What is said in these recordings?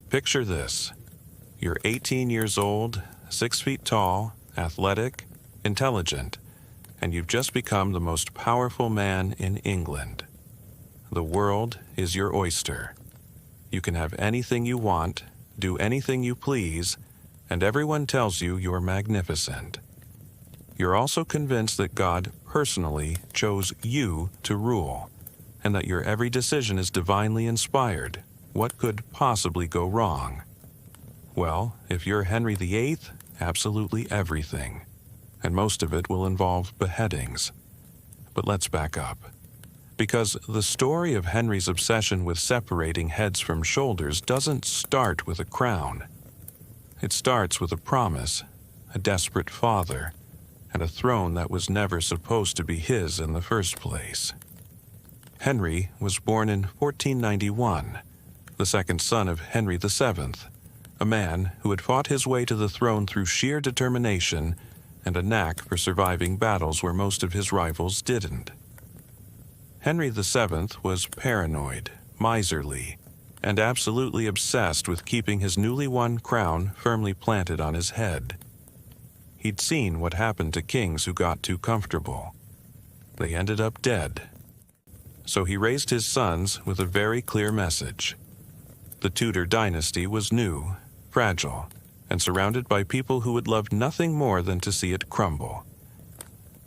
Picture this. You're 18 years old, 6 feet tall, athletic, intelligent, and you've just become the most powerful man in England. The world is your oyster. You can have anything you want, do anything you please, and everyone tells you you're magnificent. You're also convinced that God personally chose you to rule, and that your every decision is divinely inspired. What could possibly go wrong? Well, if you're Henry VIII, absolutely everything. And most of it will involve beheadings. But let's back up. Because the story of Henry's obsession with separating heads from shoulders doesn't start with a crown. It starts with a promise, a desperate father, and a throne that was never supposed to be his in the first place. Henry was born in 1491, the second son of Henry VII, a man who had fought his way to the throne through sheer determination and a knack for surviving battles where most of his rivals didn't. Henry VII was paranoid, miserly, and absolutely obsessed with keeping his newly won crown firmly planted on his head. He'd seen what happened to kings who got too comfortable. They ended up dead. So he raised his sons with a very clear message. The Tudor dynasty was new, fragile, and surrounded by people who would love nothing more than to see it crumble.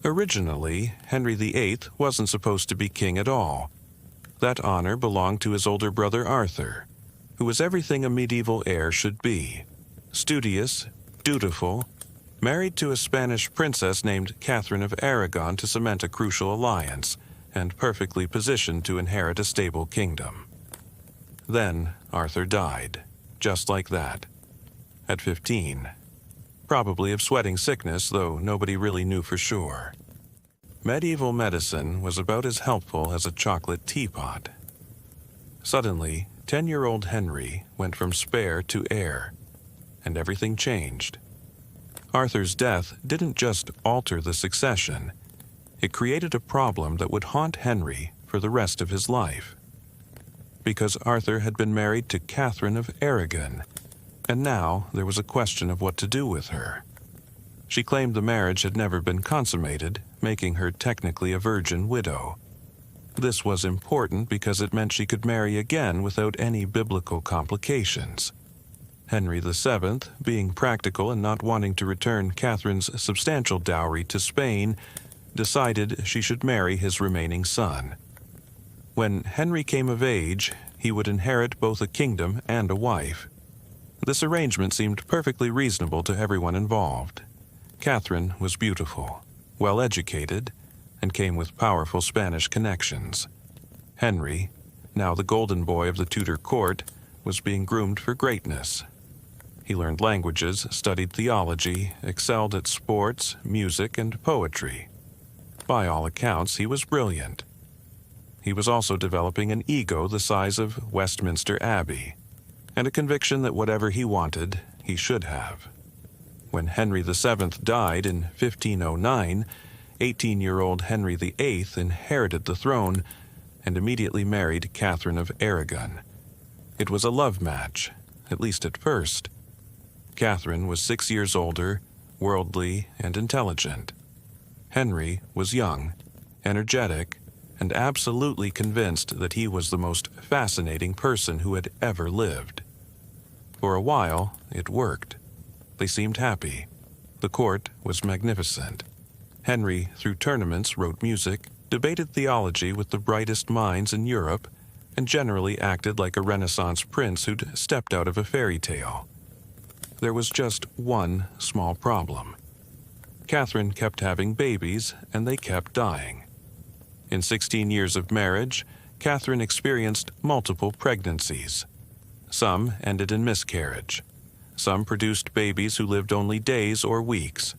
Originally, Henry VIII wasn't supposed to be king at all. That honor belonged to his older brother Arthur, who was everything a medieval heir should be: studious, dutiful, married to a Spanish princess named Catherine of Aragon to cement a crucial alliance, and perfectly positioned to inherit a stable kingdom. Then Arthur died, just like that, at 15. Probably of sweating sickness, though nobody really knew for sure. Medieval medicine was about as helpful as a chocolate teapot. Suddenly, 10-year-old Henry went from spare to heir, and everything changed. Arthur's death didn't just alter the succession, it created a problem that would haunt Henry for the rest of his life. Because Arthur had been married to Catherine of Aragon, and now there was a question of what to do with her. She claimed the marriage had never been consummated, making her technically a virgin widow. This was important because it meant she could marry again without any biblical complications. Henry VII, being practical and not wanting to return Catherine's substantial dowry to Spain, decided she should marry his remaining son. When Henry came of age, he would inherit both a kingdom and a wife. This arrangement seemed perfectly reasonable to everyone involved. Catherine was beautiful, well-educated, and came with powerful Spanish connections. Henry, now the golden boy of the Tudor court, was being groomed for greatness. He learned languages, studied theology, excelled at sports, music, and poetry. By all accounts, he was brilliant. He was also developing an ego the size of Westminster Abbey, and a conviction that whatever he wanted, he should have. When Henry VII died in 1509, 18-year-old Henry VIII inherited the throne and immediately married Catherine of Aragon. It was a love match, at least at first. Catherine was 6 years older, worldly, and intelligent. Henry was young, energetic, and absolutely convinced that he was the most fascinating person who had ever lived. For a while, it worked. They seemed happy. The court was magnificent. Henry, through tournaments, wrote music, debated theology with the brightest minds in Europe, and generally acted like a Renaissance prince who'd stepped out of a fairy tale. There was just one small problem. Catherine kept having babies, and they kept dying. In 16 years of marriage, Catherine experienced multiple pregnancies. Some ended in miscarriage. Some produced babies who lived only days or weeks.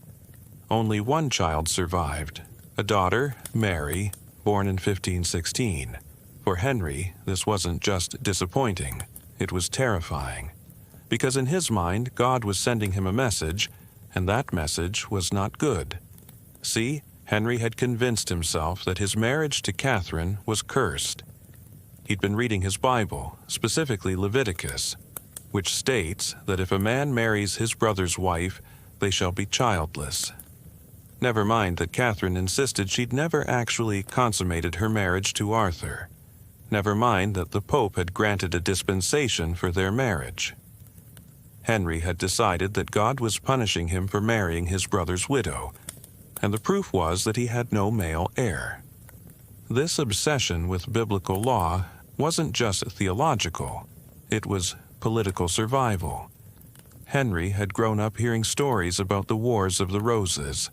Only one child survived, a daughter, Mary, born in 1516. For Henry, this wasn't just disappointing, it was terrifying. Because in his mind, God was sending him a message, and that message was not good. See, Henry had convinced himself that his marriage to Catherine was cursed. He'd been reading his Bible, specifically Leviticus. which states that if a man marries his brother's wife, they shall be childless. Never mind that Catherine insisted she'd never actually consummated her marriage to Arthur. Never mind that the Pope had granted a dispensation for their marriage. Henry had decided that God was punishing him for marrying his brother's widow, and the proof was that he had no male heir. This obsession with biblical law wasn't just theological, it was political survival. Henry had grown up hearing stories about the Wars of the Roses,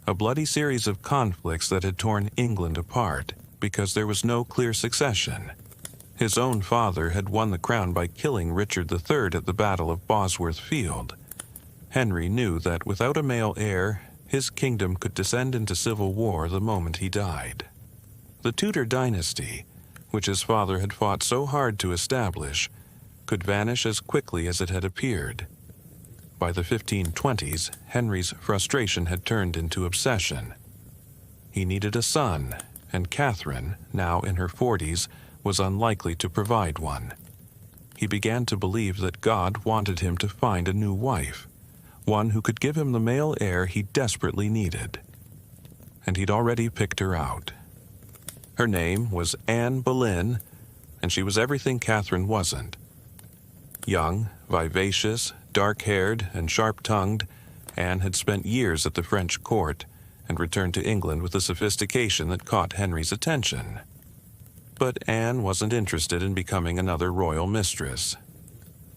a bloody series of conflicts that had torn England apart because there was no clear succession. His own father had won the crown by killing Richard III at the Battle of Bosworth Field. Henry knew that without a male heir, his kingdom could descend into civil war the moment he died. The Tudor dynasty, which his father had fought so hard to establish, could vanish as quickly as it had appeared. By the 1520s, Henry's frustration had turned into obsession. He needed a son, and Catherine, now in her 40s, was unlikely to provide one. He began to believe that God wanted him to find a new wife, one who could give him the male heir he desperately needed. And he'd already picked her out. Her name was Anne Boleyn, and she was everything Catherine wasn't. Young, vivacious, dark-haired, and sharp-tongued, Anne had spent years at the French court and returned to England with a sophistication that caught Henry's attention. But Anne wasn't interested in becoming another royal mistress.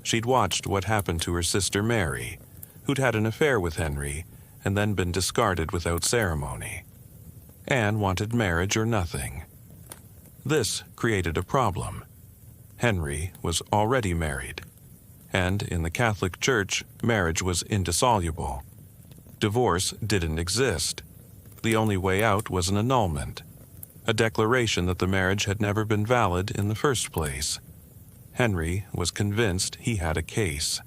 She'd watched what happened to her sister Mary, who'd had an affair with Henry and then been discarded without ceremony. Anne wanted marriage or nothing. This created a problem. Henry was already married, and in the Catholic Church, marriage was indissoluble. Divorce didn't exist. The only way out was an annulment, a declaration that the marriage had never been valid in the first place. Henry was convinced he had a case.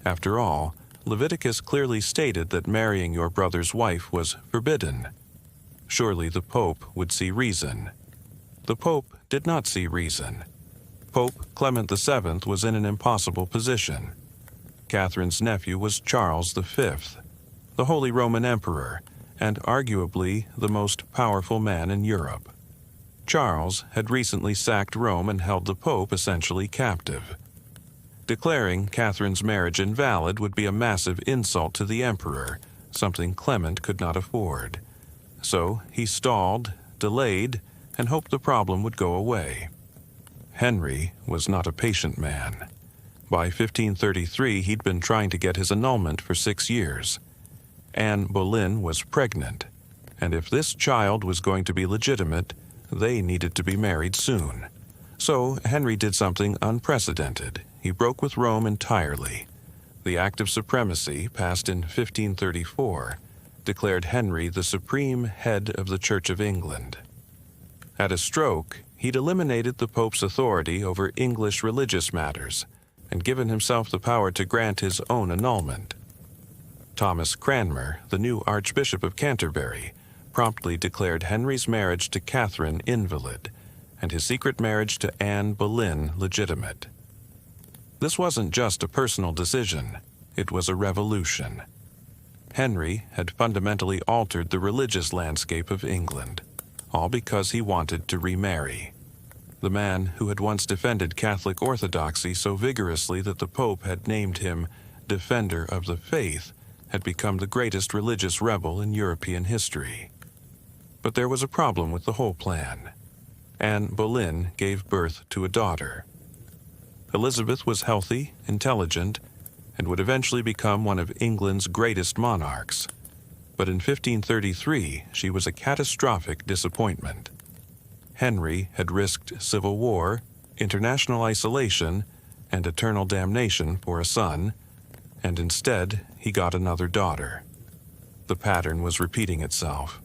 After all, Leviticus clearly stated that marrying your brother's wife was forbidden. Surely the Pope would see reason. The Pope did not see reason. Pope Clement VII was in an impossible position. Catherine's nephew was Charles V, the Holy Roman Emperor, and arguably the most powerful man in Europe. Charles had recently sacked Rome and held the Pope essentially captive. Declaring Catherine's marriage invalid would be a massive insult to the Emperor, something Clement could not afford. So he stalled, delayed, and hoped the problem would go away. Henry was not a patient man. By 1533, he'd been trying to get his annulment for 6 years. Anne Boleyn was pregnant, and if this child was going to be legitimate, they needed to be married soon. So Henry did something unprecedented. He broke with Rome entirely. The Act of Supremacy, passed in 1534, declared Henry the supreme head of the Church of England. At a stroke, he'd eliminated the Pope's authority over English religious matters and given himself the power to grant his own annulment. Thomas Cranmer, the new Archbishop of Canterbury, promptly declared Henry's marriage to Catherine invalid and his secret marriage to Anne Boleyn legitimate. This wasn't just a personal decision, it was a revolution. Henry had fundamentally altered the religious landscape of England, all because he wanted to remarry. The man who had once defended Catholic orthodoxy so vigorously that the Pope had named him Defender of the Faith had become the greatest religious rebel in European history. But there was a problem with the whole plan. Anne Boleyn gave birth to a daughter. Elizabeth was healthy, intelligent, and would eventually become one of England's greatest monarchs. But in 1533, she was a catastrophic disappointment. Henry had risked civil war, international isolation, and eternal damnation for a son, and instead he got another daughter. The pattern was repeating itself.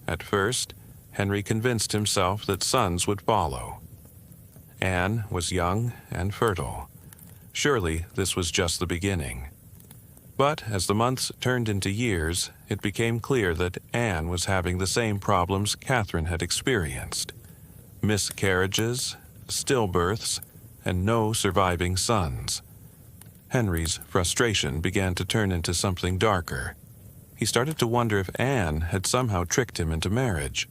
At first, Henry convinced himself that sons would follow. Anne was young and fertile. Surely this was just the beginning. But as the months turned into years, it became clear that Anne was having the same problems Catherine had experienced: miscarriages, stillbirths, and no surviving sons. Henry's frustration began to turn into something darker. He started to wonder if Anne had somehow tricked him into marriage.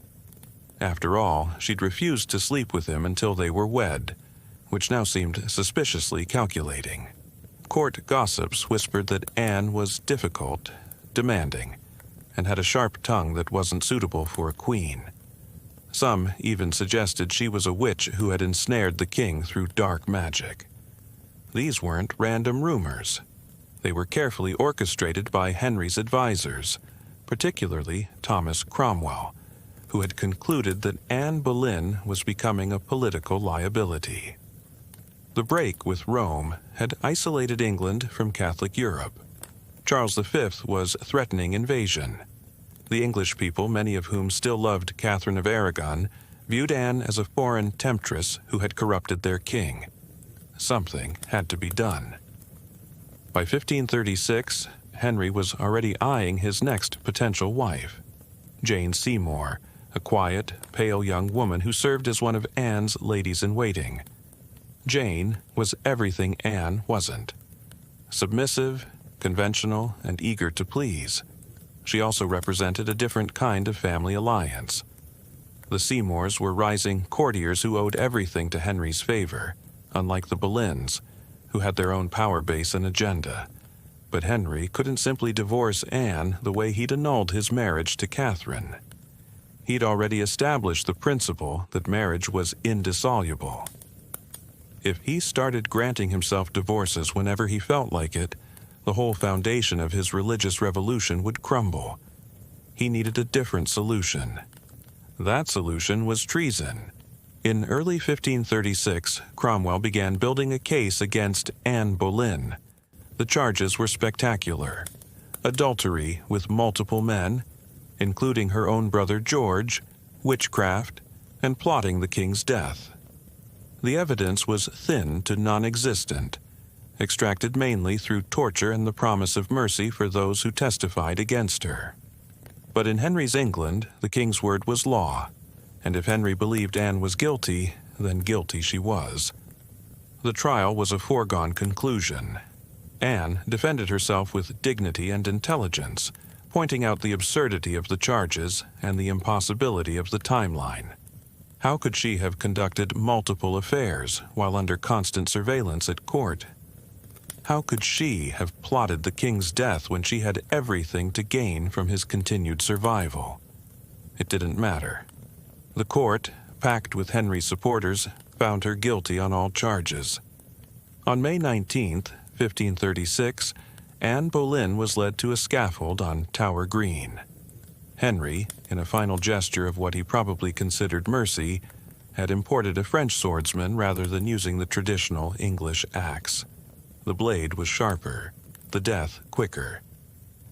After all, she'd refused to sleep with him until they were wed, which now seemed suspiciously calculating. Court gossips whispered that Anne was difficult, demanding, and had a sharp tongue that wasn't suitable for a queen. Some even suggested she was a witch who had ensnared the king through dark magic. These weren't random rumors. They were carefully orchestrated by Henry's advisors, particularly Thomas Cromwell, who had concluded that Anne Boleyn was becoming a political liability. The break with Rome had isolated England from Catholic Europe. Charles V was threatening invasion. The English people, many of whom still loved Catherine of Aragon, viewed Anne as a foreign temptress who had corrupted their king. Something had to be done. By 1536, Henry was already eyeing his next potential wife, Jane Seymour, a quiet, pale young woman who served as one of Anne's ladies-in-waiting. Jane was everything Anne wasn't. Submissive, conventional, and eager to please. She also represented a different kind of family alliance. The Seymours were rising courtiers who owed everything to Henry's favor, unlike the Boleyns, who had their own power base and agenda. But Henry couldn't simply divorce Anne the way he'd annulled his marriage to Catherine. He'd already established the principle that marriage was indissoluble. If he started granting himself divorces whenever he felt like it, the whole foundation of his religious revolution would crumble. He needed a different solution. That solution was treason. In early 1536, Cromwell began building a case against Anne Boleyn. The charges were spectacular: adultery with multiple men, including her own brother George, witchcraft, and plotting the king's death. The evidence was thin to non-existent, extracted mainly through torture and the promise of mercy for those who testified against her. But in Henry's England, the king's word was law, and if Henry believed Anne was guilty, then guilty she was. The trial was a foregone conclusion. Anne defended herself with dignity and intelligence, pointing out the absurdity of the charges and the impossibility of the timeline. How could she have conducted multiple affairs while under constant surveillance at court? How could she have plotted the king's death when she had everything to gain from his continued survival? It didn't matter. The court, packed with Henry's supporters, found her guilty on all charges. On May 19, 1536, Anne Boleyn was led to a scaffold on Tower Green. Henry, in a final gesture of what he probably considered mercy, had imported a French swordsman rather than using the traditional English axe. The blade was sharper, the death quicker.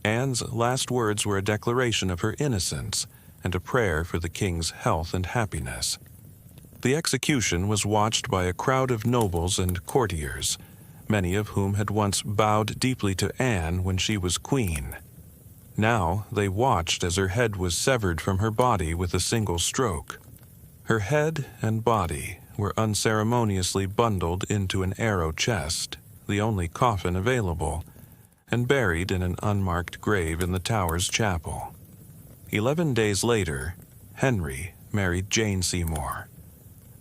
Anne's last words were a declaration of her innocence and a prayer for the king's health and happiness. The execution was watched by a crowd of nobles and courtiers, many of whom had once bowed deeply to Anne when she was queen. Now they watched as her head was severed from her body with a single stroke. Her head and body were unceremoniously bundled into an arrow chest, the only coffin available, and buried in an unmarked grave in the Tower's chapel. 11 days later, Henry married Jane Seymour.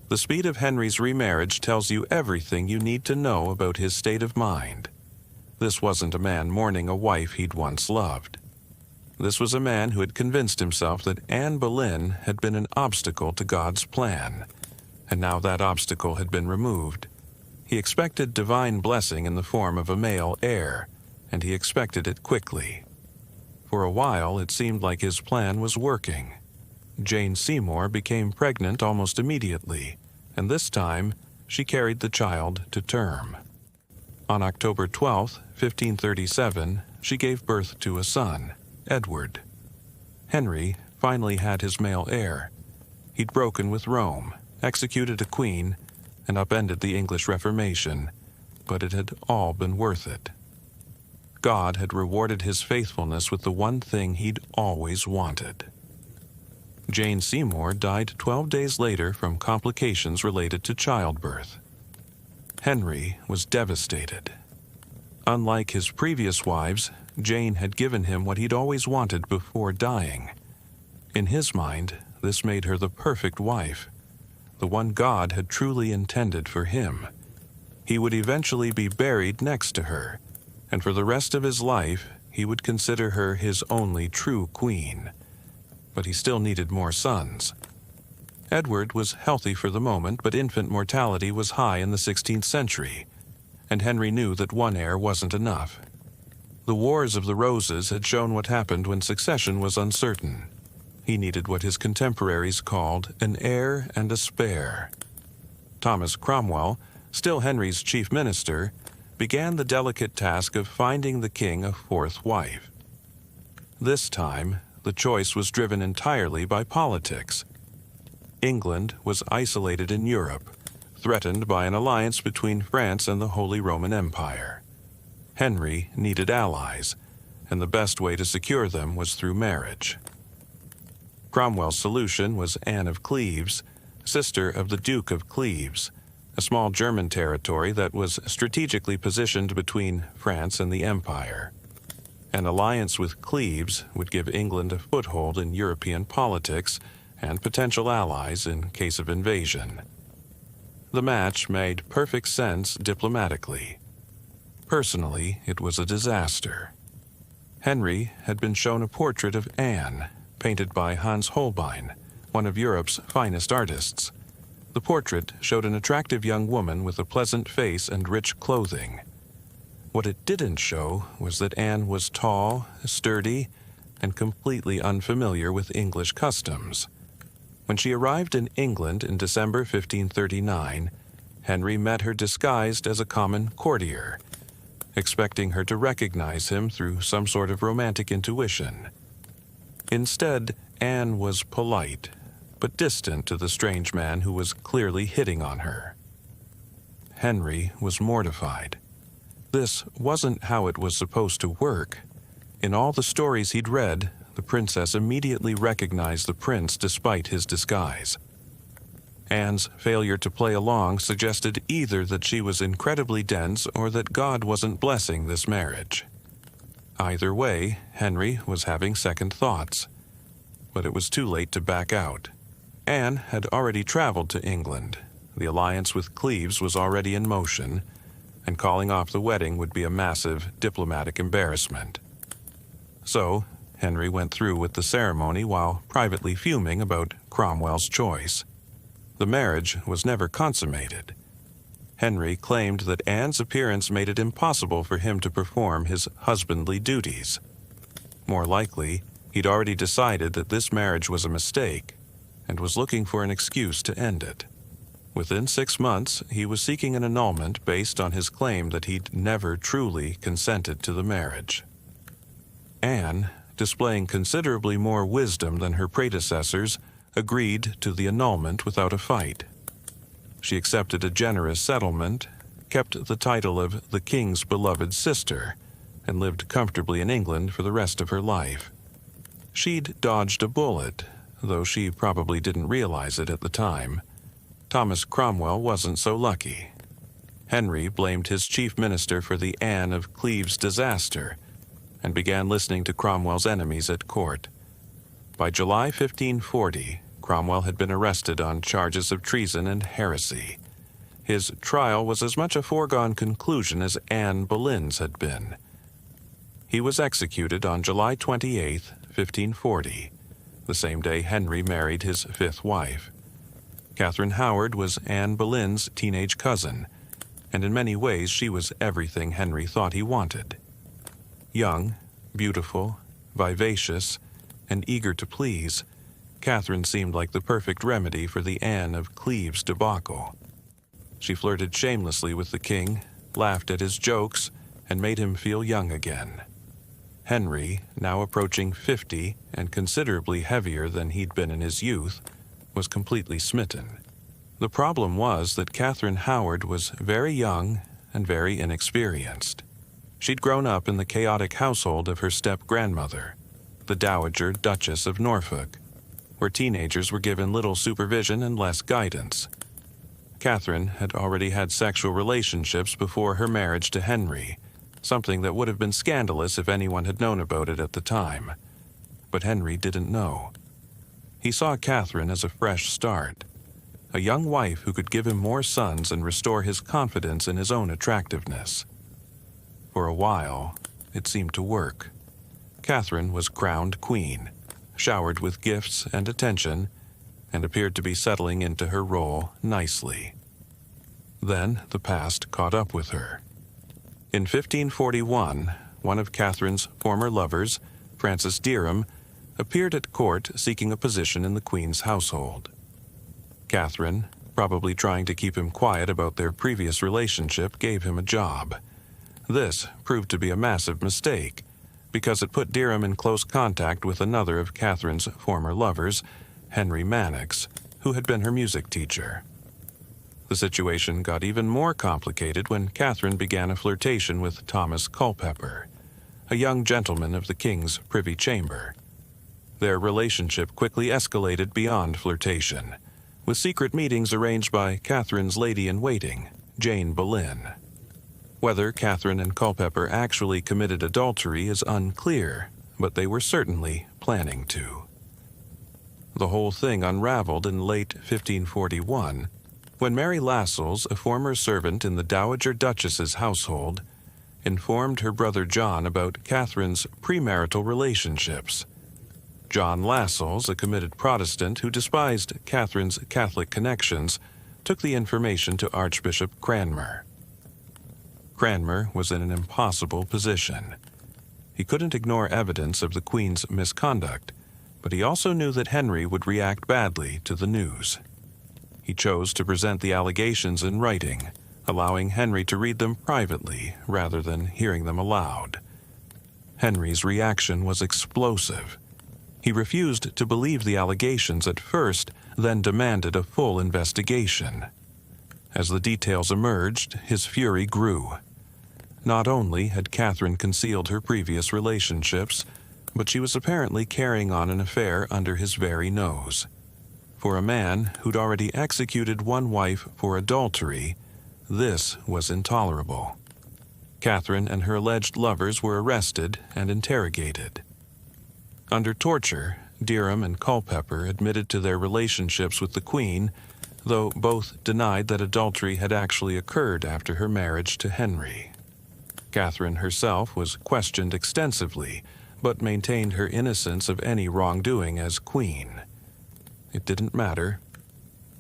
The speed of Henry's remarriage tells you everything you need to know about his state of mind. This wasn't a man mourning a wife he'd once loved. This was a man who had convinced himself that Anne Boleyn had been an obstacle to God's plan, and now that obstacle had been removed. He expected divine blessing in the form of a male heir, and he expected it quickly. For a while, it seemed like his plan was working. Jane Seymour became pregnant almost immediately, and this time she carried the child to term. On October 12, 1537, she gave birth to a son, Edward. Henry finally had his male heir. He'd broken with Rome, executed a queen, and upended the English Reformation, but it had all been worth it. God had rewarded his faithfulness with the one thing he'd always wanted. Jane Seymour died 12 days later from complications related to childbirth. Henry was devastated. Unlike his previous wives, Jane had given him what he'd always wanted before dying. In his mind, this made her the perfect wife, the one God had truly intended for him. He would eventually be buried next to her, and for the rest of his life, he would consider her his only true queen. But he still needed more sons. Edward was healthy for the moment, but infant mortality was high in the 16th century, and Henry knew that one heir wasn't enough. The Wars of the Roses had shown what happened when succession was uncertain. He needed what his contemporaries called an heir and a spare. Thomas Cromwell, still Henry's chief minister, began the delicate task of finding the king a fourth wife. This time, the choice was driven entirely by politics. England was isolated in Europe, threatened by an alliance between France and the Holy Roman Empire. Henry needed allies, and the best way to secure them was through marriage. Cromwell's solution was Anne of Cleves, sister of the Duke of Cleves, a small German territory that was strategically positioned between France and the Empire. An alliance with Cleves would give England a foothold in European politics and potential allies in case of invasion. The match made perfect sense diplomatically. Personally, it was a disaster. Henry had been shown a portrait of Anne, painted by Hans Holbein, one of Europe's finest artists. The portrait showed an attractive young woman with a pleasant face and rich clothing. What it didn't show was that Anne was tall, sturdy, and completely unfamiliar with English customs. When she arrived in England in December 1539, Henry met her disguised as a common courtier, expecting her to recognize him through some sort of romantic intuition. Instead, Anne was polite, but distant to the strange man who was clearly hitting on her. Henry was mortified. This wasn't how it was supposed to work. In all the stories he'd read, the princess immediately recognized the prince despite his disguise. Anne's failure to play along suggested either that she was incredibly dense or that God wasn't blessing this marriage. Either way, Henry was having second thoughts. But it was too late to back out. Anne had already traveled to England. The alliance with Cleves was already in motion, and calling off the wedding would be a massive diplomatic embarrassment. So, Henry went through with the ceremony while privately fuming about Cromwell's choice. The marriage was never consummated. Henry claimed that Anne's appearance made it impossible for him to perform his husbandly duties. More likely, he'd already decided that this marriage was a mistake and was looking for an excuse to end it. Within 6 months, he was seeking an annulment based on his claim that he'd never truly consented to the marriage. Anne, displaying considerably more wisdom than her predecessors, agreed to the annulment without a fight. She accepted a generous settlement, kept the title of the king's beloved sister, and lived comfortably in England for the rest of her life. She'd dodged a bullet, though she probably didn't realize it at the time. Thomas Cromwell wasn't so lucky. Henry blamed his chief minister for the Anne of Cleves disaster and began listening to Cromwell's enemies at court. By July 1540, Cromwell had been arrested on charges of treason and heresy. His trial was as much a foregone conclusion as Anne Boleyn's had been. He was executed on July 28, 1540, the same day Henry married his fifth wife. Catherine Howard was Anne Boleyn's teenage cousin, and in many ways she was everything Henry thought he wanted. Young, beautiful, vivacious, and eager to please, Catherine seemed like the perfect remedy for the Anne of Cleves debacle. She flirted shamelessly with the king, laughed at his jokes, and made him feel young again. Henry, now approaching 50 and considerably heavier than he'd been in his youth, was completely smitten. The problem was that Catherine Howard was very young and very inexperienced. She'd grown up in the chaotic household of her step-grandmother, the Dowager Duchess of Norfolk, where teenagers were given little supervision and less guidance. Catherine had already had sexual relationships before her marriage to Henry, something that would have been scandalous if anyone had known about it at the time. But Henry didn't know. He saw Catherine as a fresh start, a young wife who could give him more sons and restore his confidence in his own attractiveness. For a while, it seemed to work. Catherine was crowned queen, showered with gifts and attention, and appeared to be settling into her role nicely. Then the past caught up with her. In 1541, one of Catherine's former lovers, Francis Derham, appeared at court seeking a position in the Queen's household. Catherine, probably trying to keep him quiet about their previous relationship, gave him a job. This proved to be a massive mistake, because it put Derham in close contact with another of Catherine's former lovers, Henry Mannix, who had been her music teacher. The situation got even more complicated when Catherine began a flirtation with Thomas Culpeper, a young gentleman of the king's privy chamber. Their relationship quickly escalated beyond flirtation, with secret meetings arranged by Catherine's lady-in-waiting, Jane Boleyn. Whether Catherine and Culpeper actually committed adultery is unclear, but they were certainly planning to. The whole thing unraveled in late 1541, when Mary Lascelles, a former servant in the Dowager Duchess's household, informed her brother John about Catherine's premarital relationships. John Lascelles, a committed Protestant who despised Catherine's Catholic connections, took the information to Archbishop Cranmer. Cranmer was in an impossible position. He couldn't ignore evidence of the Queen's misconduct, but he also knew that Henry would react badly to the news. He chose to present the allegations in writing, allowing Henry to read them privately rather than hearing them aloud. Henry's reaction was explosive. He refused to believe the allegations at first, then demanded a full investigation. As the details emerged, his fury grew. Not only had Catherine concealed her previous relationships, but she was apparently carrying on an affair under his very nose. For a man who'd already executed one wife for adultery, this was intolerable. Catherine and her alleged lovers were arrested and interrogated. Under torture, Derham and Culpeper admitted to their relationships with the Queen, though both denied that adultery had actually occurred after her marriage to Henry. Catherine herself was questioned extensively, but maintained her innocence of any wrongdoing as queen. It didn't matter.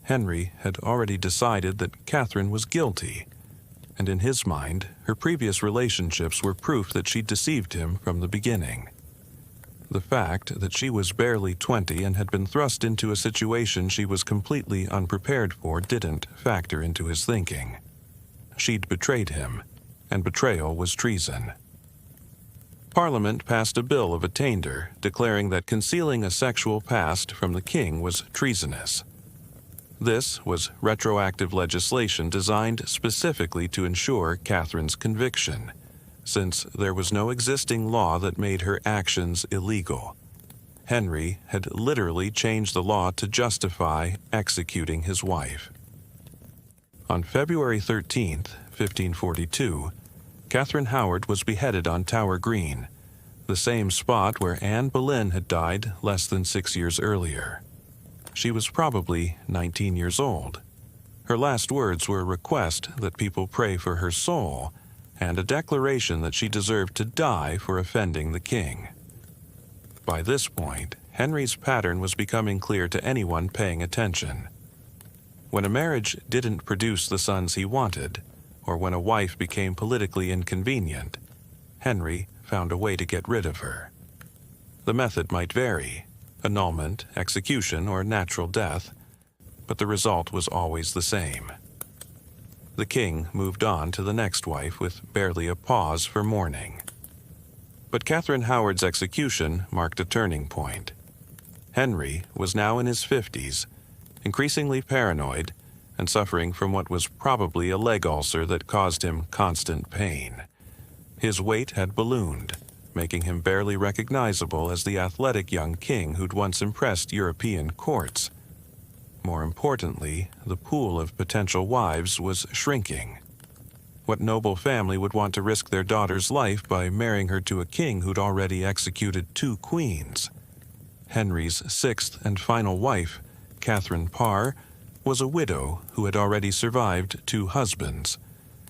Henry had already decided that Catherine was guilty, and in his mind, her previous relationships were proof that she'd deceived him from the beginning. The fact that she was barely 20 and had been thrust into a situation she was completely unprepared for didn't factor into his thinking. She'd betrayed him, and betrayal was treason. Parliament passed a bill of attainder declaring that concealing a sexual past from the king was treasonous. This was retroactive legislation designed specifically to ensure Catherine's conviction, since there was no existing law that made her actions illegal. Henry had literally changed the law to justify executing his wife. On February 13, 1542, Catherine Howard was beheaded on Tower Green, the same spot where Anne Boleyn had died less than 6 years earlier. She was probably 19 years old. Her last words were a request that people pray for her soul, and a declaration that she deserved to die for offending the king. By this point, Henry's pattern was becoming clear to anyone paying attention. When a marriage didn't produce the sons he wanted, or when a wife became politically inconvenient, Henry found a way to get rid of her. The method might vary: annulment, execution, or natural death, but the result was always the same. The king moved on to the next wife with barely a pause for mourning. But Catherine Howard's execution marked a turning point. Henry was now in his 50s, increasingly paranoid, and suffering from what was probably a leg ulcer that caused him constant pain. His weight had ballooned, making him barely recognizable as the athletic young king who'd once impressed European courts. More importantly, the pool of potential wives was shrinking. What noble family would want to risk their daughter's life by marrying her to a king who'd already executed 2 queens? Henry's 6th and final wife, Catherine Parr, was a widow who had already survived 2 husbands.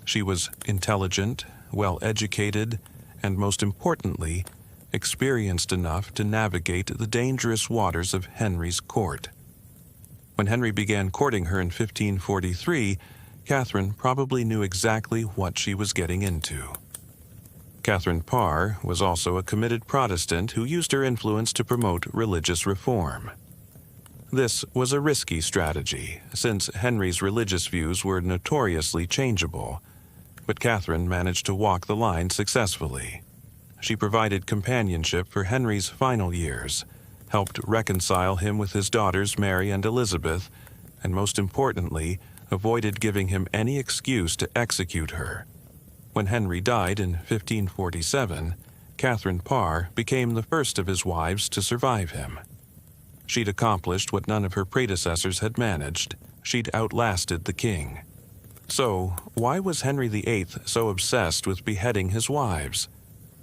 She was intelligent, well-educated, and most importantly, experienced enough to navigate the dangerous waters of Henry's court. When Henry began courting her in 1543, Catherine probably knew exactly what she was getting into. Catherine Parr was also a committed Protestant who used her influence to promote religious reform. This was a risky strategy, since Henry's religious views were notoriously changeable, but Catherine managed to walk the line successfully. She provided companionship for Henry's final years, helped reconcile him with his daughters Mary and Elizabeth, and most importantly, avoided giving him any excuse to execute her. When Henry died in 1547, Catherine Parr became the first of his wives to survive him. She'd accomplished what none of her predecessors had managed. She'd outlasted the king. So, why was Henry VIII so obsessed with beheading his wives?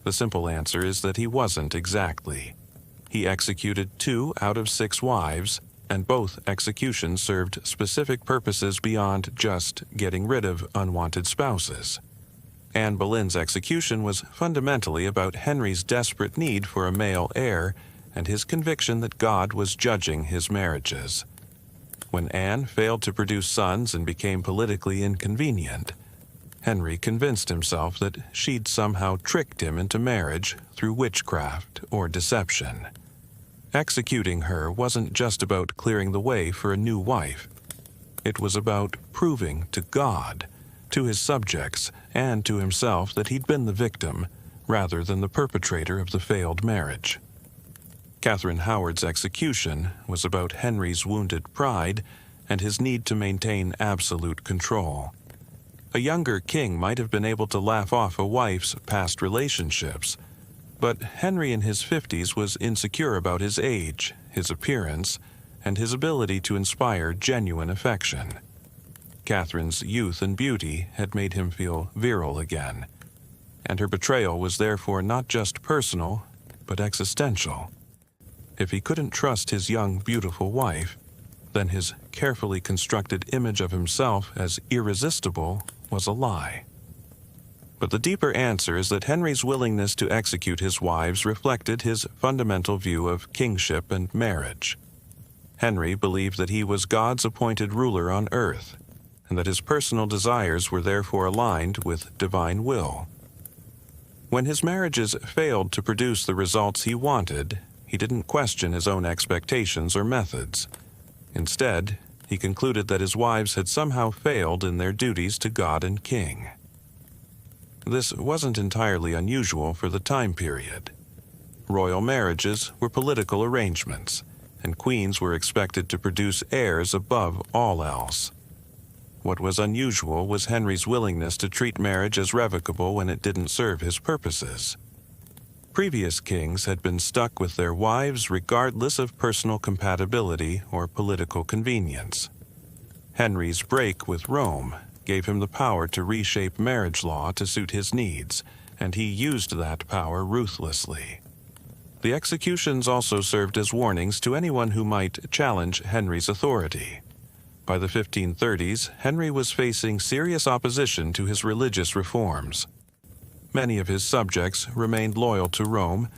The simple answer is that he wasn't exactly. He executed 2 out of 6 wives, and both executions served specific purposes beyond just getting rid of unwanted spouses. Anne Boleyn's execution was fundamentally about Henry's desperate need for a male heir and his conviction that God was judging his marriages. When Anne failed to produce sons and became politically inconvenient, Henry convinced himself that she'd somehow tricked him into marriage through witchcraft or deception. Executing her wasn't just about clearing the way for a new wife. It was about proving to God, to his subjects, and to himself that he'd been the victim rather than the perpetrator of the failed marriage. Catherine Howard's execution was about Henry's wounded pride and his need to maintain absolute control. A younger king might have been able to laugh off a wife's past relationships, but Henry in his 50s was insecure about his age, his appearance, and his ability to inspire genuine affection. Catherine's youth and beauty had made him feel virile again, and her betrayal was therefore not just personal, but existential. If he couldn't trust his young, beautiful wife, then his carefully constructed image of himself as irresistible was a lie. But the deeper answer is that Henry's willingness to execute his wives reflected his fundamental view of kingship and marriage. Henry believed that he was God's appointed ruler on earth, and that his personal desires were therefore aligned with divine will. When his marriages failed to produce the results he wanted, he didn't question his own expectations or methods. Instead, he concluded that his wives had somehow failed in their duties to God and king. This wasn't entirely unusual for the time period. Royal marriages were political arrangements, and queens were expected to produce heirs above all else. What was unusual was Henry's willingness to treat marriage as revocable when it didn't serve his purposes. Previous kings had been stuck with their wives regardless of personal compatibility or political convenience. Henry's break with Rome gave him the power to reshape marriage law to suit his needs, and he used that power ruthlessly. The executions also served as warnings to anyone who might challenge Henry's authority. By the 1530s, Henry was facing serious opposition to his religious reforms. Many of his subjects remained loyal to Rome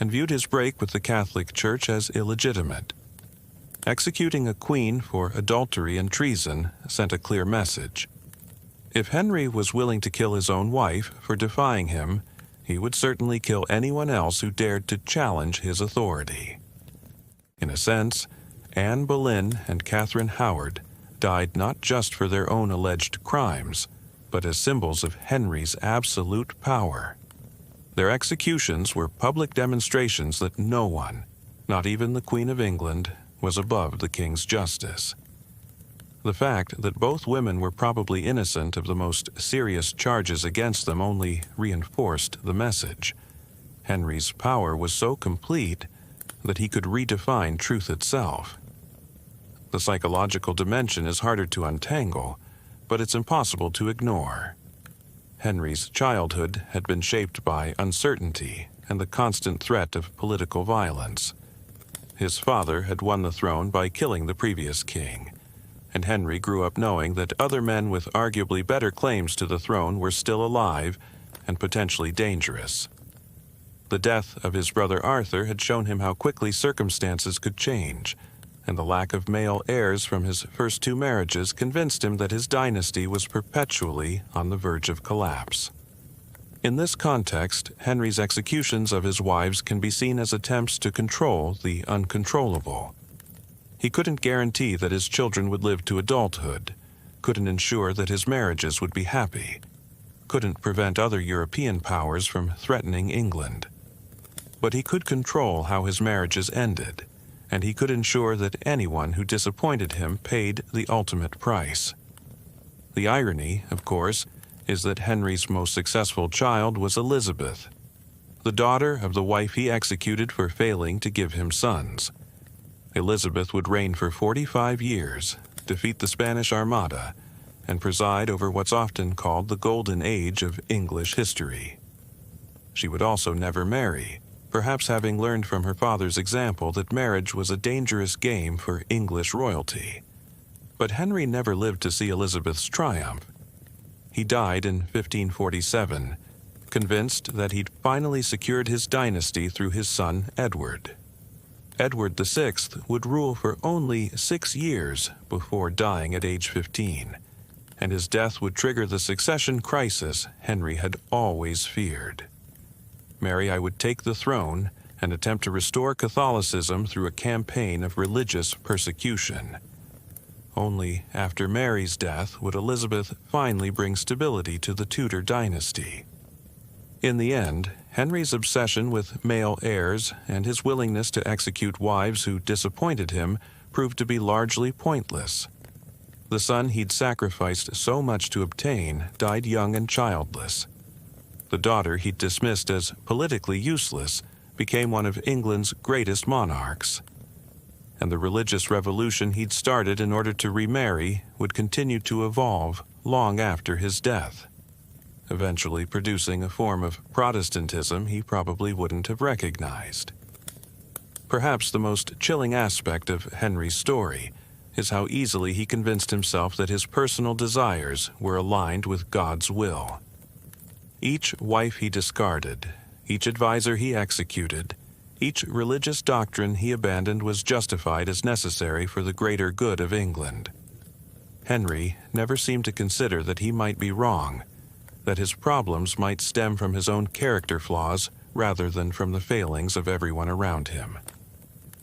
and viewed his break with the Catholic Church as illegitimate. Executing a queen for adultery and treason sent a clear message. If Henry was willing to kill his own wife for defying him, he would certainly kill anyone else who dared to challenge his authority. In a sense, Anne Boleyn and Catherine Howard died not just for their own alleged crimes, but as symbols of Henry's absolute power. Their executions were public demonstrations that no one, not even the Queen of England, was above the king's justice. The fact that both women were probably innocent of the most serious charges against them only reinforced the message. Henry's power was so complete that he could redefine truth itself. The psychological dimension is harder to untangle, but it's impossible to ignore. Henry's childhood had been shaped by uncertainty and the constant threat of political violence. His father had won the throne by killing the previous king, and Henry grew up knowing that other men with arguably better claims to the throne were still alive and potentially dangerous. The death of his brother Arthur had shown him how quickly circumstances could change, and the lack of male heirs from his first two marriages convinced him that his dynasty was perpetually on the verge of collapse. In this context, Henry's executions of his wives can be seen as attempts to control the uncontrollable. He couldn't guarantee that his children would live to adulthood, couldn't ensure that his marriages would be happy, couldn't prevent other European powers from threatening England. But he could control how his marriages ended, and he could ensure that anyone who disappointed him paid the ultimate price. The irony, of course, is that Henry's most successful child was Elizabeth, the daughter of the wife he executed for failing to give him sons. Elizabeth would reign for 45 years, defeat the Spanish Armada, and preside over what's often called the Golden Age of English history. She would also never marry, perhaps having learned from her father's example that marriage was a dangerous game for English royalty. But Henry never lived to see Elizabeth's triumph. He died in 1547, convinced that he'd finally secured his dynasty through his son Edward. Edward VI would rule for only 6 years before dying at age 15, and his death would trigger the succession crisis Henry had always feared. Mary I would take the throne and attempt to restore Catholicism through a campaign of religious persecution. Only after Mary's death would Elizabeth finally bring stability to the Tudor dynasty. In the end, Henry's obsession with male heirs and his willingness to execute wives who disappointed him proved to be largely pointless. The son he'd sacrificed so much to obtain died young and childless. The daughter he'd dismissed as politically useless became one of England's greatest monarchs. And the religious revolution he'd started in order to remarry would continue to evolve long after his death, eventually producing a form of Protestantism he probably wouldn't have recognized. Perhaps the most chilling aspect of Henry's story is how easily he convinced himself that his personal desires were aligned with God's will. Each wife he discarded, each advisor he executed, each religious doctrine he abandoned was justified as necessary for the greater good of England. Henry never seemed to consider that he might be wrong, that his problems might stem from his own character flaws rather than from the failings of everyone around him.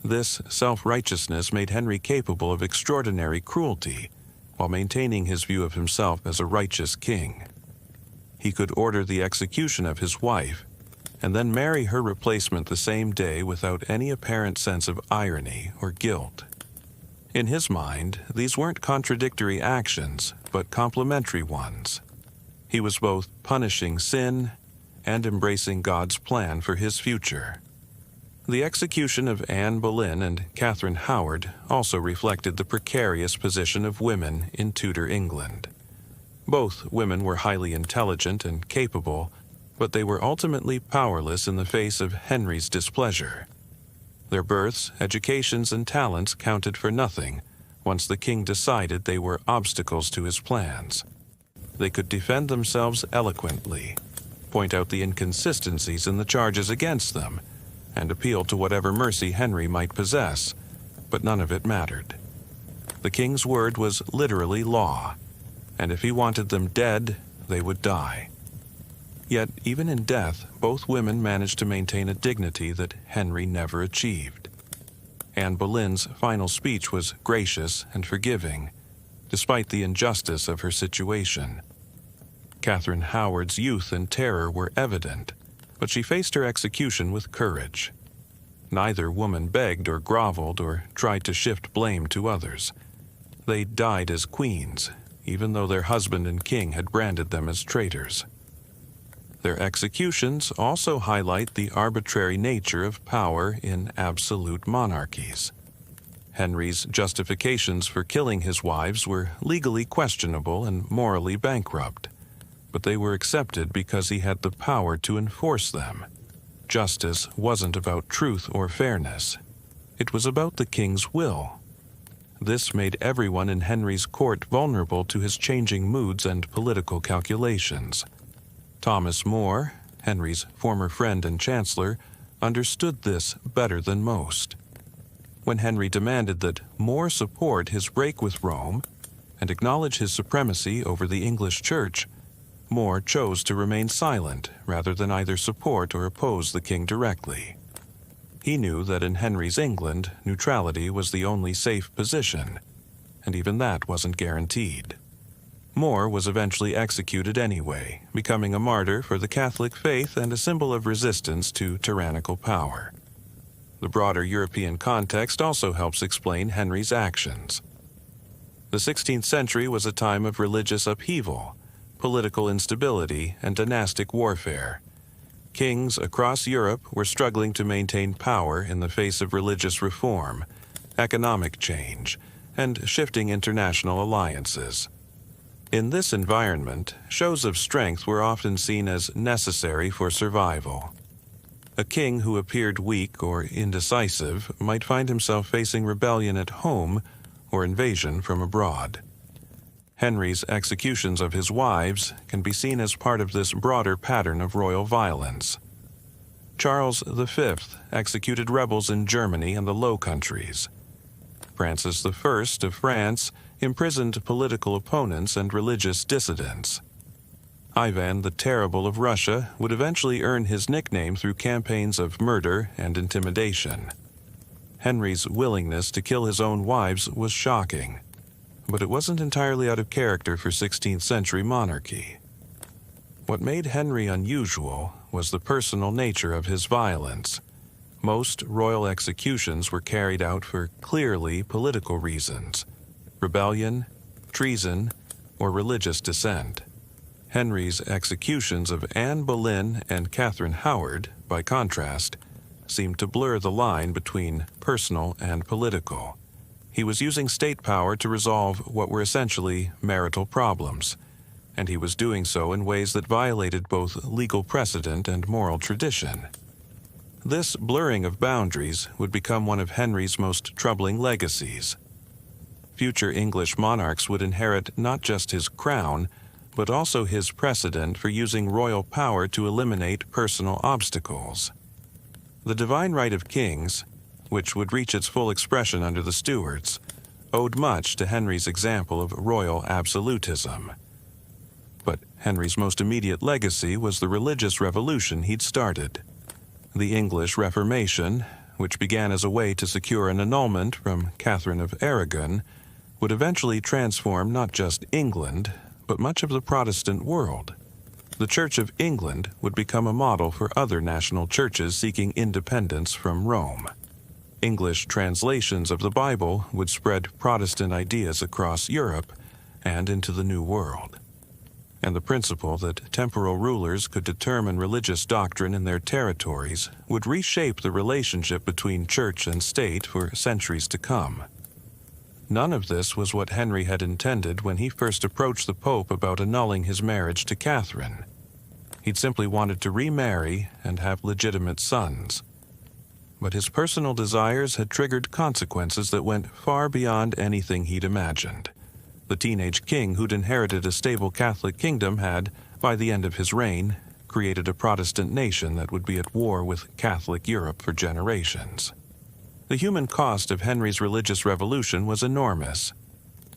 This self-righteousness made Henry capable of extraordinary cruelty, while maintaining his view of himself as a righteous king. He could order the execution of his wife, and then marry her replacement the same day without any apparent sense of irony or guilt. In his mind, these weren't contradictory actions, but complementary ones. He was both punishing sin and embracing God's plan for his future. The execution of Anne Boleyn and Catherine Howard also reflected the precarious position of women in Tudor England. Both women were highly intelligent and capable, but they were ultimately powerless in the face of Henry's displeasure. Their births, educations, and talents counted for nothing once the king decided they were obstacles to his plans. They could defend themselves eloquently, point out the inconsistencies in the charges against them, and appeal to whatever mercy Henry might possess, but none of it mattered. The king's word was literally law, and if he wanted them dead, they would die. Yet, even in death, both women managed to maintain a dignity that Henry never achieved. Anne Boleyn's final speech was gracious and forgiving, despite the injustice of her situation. Catherine Howard's youth and terror were evident, but she faced her execution with courage. Neither woman begged or groveled or tried to shift blame to others. They died as queens, even though their husband and king had branded them as traitors. Their executions also highlight the arbitrary nature of power in absolute monarchies. Henry's justifications for killing his wives were legally questionable and morally bankrupt, but they were accepted because he had the power to enforce them. Justice wasn't about truth or fairness. It was about the king's will. This made everyone in Henry's court vulnerable to his changing moods and political calculations. Thomas More, Henry's former friend and chancellor, understood this better than most. When Henry demanded that More support his break with Rome and acknowledge his supremacy over the English Church, More chose to remain silent rather than either support or oppose the king directly. He knew that in Henry's England, neutrality was the only safe position, and even that wasn't guaranteed. More was eventually executed anyway, becoming a martyr for the Catholic faith and a symbol of resistance to tyrannical power. The broader European context also helps explain Henry's actions. The 16th century was a time of religious upheaval, political instability, and dynastic warfare. Kings across Europe were struggling to maintain power in the face of religious reform, economic change, and shifting international alliances. In this environment, shows of strength were often seen as necessary for survival. A king who appeared weak or indecisive might find himself facing rebellion at home or invasion from abroad. Henry's executions of his wives can be seen as part of this broader pattern of royal violence. Charles V executed rebels in Germany and the Low Countries. Francis I of France imprisoned political opponents and religious dissidents. Ivan the Terrible of Russia would eventually earn his nickname through campaigns of murder and intimidation. Henry's willingness to kill his own wives was shocking, but it wasn't entirely out of character for 16th century monarchy. What made Henry unusual was the personal nature of his violence. Most royal executions were carried out for clearly political reasons: rebellion, treason, or religious dissent. Henry's executions of Anne Boleyn and Catherine Howard, by contrast, seemed to blur the line between personal and political. He was using state power to resolve what were essentially marital problems, and he was doing so in ways that violated both legal precedent and moral tradition. This blurring of boundaries would become one of Henry's most troubling legacies. Future English monarchs would inherit not just his crown, but also his precedent for using royal power to eliminate personal obstacles. The divine right of kings, which would reach its full expression under the Stuarts, owed much to Henry's example of royal absolutism. But Henry's most immediate legacy was the religious revolution he'd started. The English Reformation, which began as a way to secure an annulment from Catherine of Aragon, would eventually transform not just England, but much of the Protestant world. The Church of England would become a model for other national churches seeking independence from Rome. English translations of the Bible would spread Protestant ideas across Europe and into the New World. And the principle that temporal rulers could determine religious doctrine in their territories would reshape the relationship between church and state for centuries to come. None of this was what Henry had intended when he first approached the Pope about annulling his marriage to Catherine. He'd simply wanted to remarry and have legitimate sons. But his personal desires had triggered consequences that went far beyond anything he'd imagined. The teenage king who'd inherited a stable Catholic kingdom had, by the end of his reign, created a Protestant nation that would be at war with Catholic Europe for generations. The human cost of Henry's religious revolution was enormous.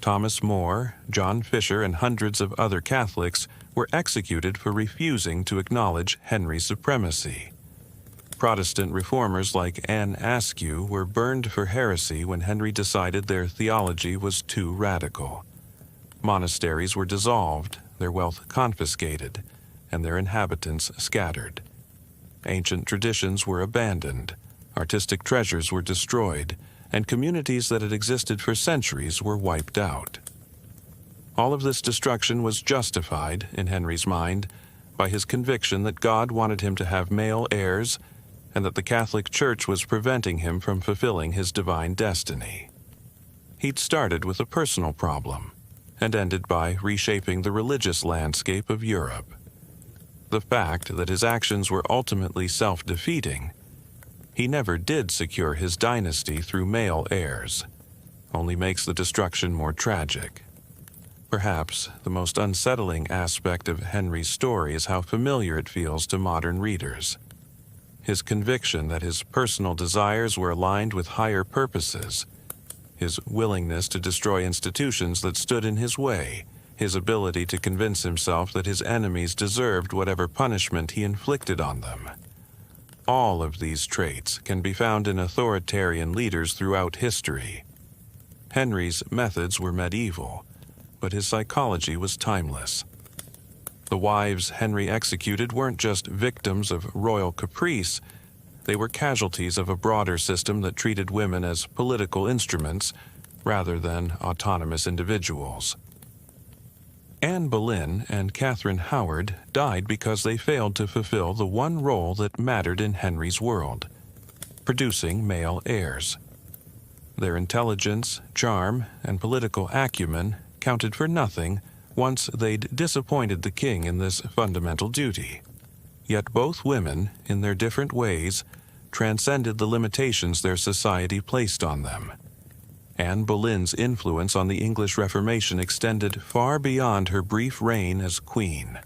Thomas More, John Fisher, and hundreds of other Catholics were executed for refusing to acknowledge Henry's supremacy. Protestant reformers like Anne Askew were burned for heresy when Henry decided their theology was too radical. Monasteries were dissolved, their wealth confiscated, and their inhabitants scattered. Ancient traditions were abandoned, artistic treasures were destroyed, and communities that had existed for centuries were wiped out. All of this destruction was justified, in Henry's mind, by his conviction that God wanted him to have male heirs and that the Catholic Church was preventing him from fulfilling his divine destiny. He'd started with a personal problem and ended by reshaping the religious landscape of Europe. The fact that his actions were ultimately self-defeating, he never did secure his dynasty through male heirs, only makes the destruction more tragic. Perhaps the most unsettling aspect of Henry's story is how familiar it feels to modern readers. His conviction that his personal desires were aligned with higher purposes, his willingness to destroy institutions that stood in his way, his ability to convince himself that his enemies deserved whatever punishment he inflicted on them. All of these traits can be found in authoritarian leaders throughout history. Henry's methods were medieval, but his psychology was timeless. The wives Henry executed weren't just victims of royal caprice, they were casualties of a broader system that treated women as political instruments rather than autonomous individuals. Anne Boleyn and Catherine Howard died because they failed to fulfill the one role that mattered in Henry's world, producing male heirs. Their intelligence, charm, and political acumen counted for nothing once they'd disappointed the king in this fundamental duty. Yet both women, in their different ways, transcended the limitations their society placed on them. Anne Boleyn's influence on the English Reformation extended far beyond her brief reign as queen.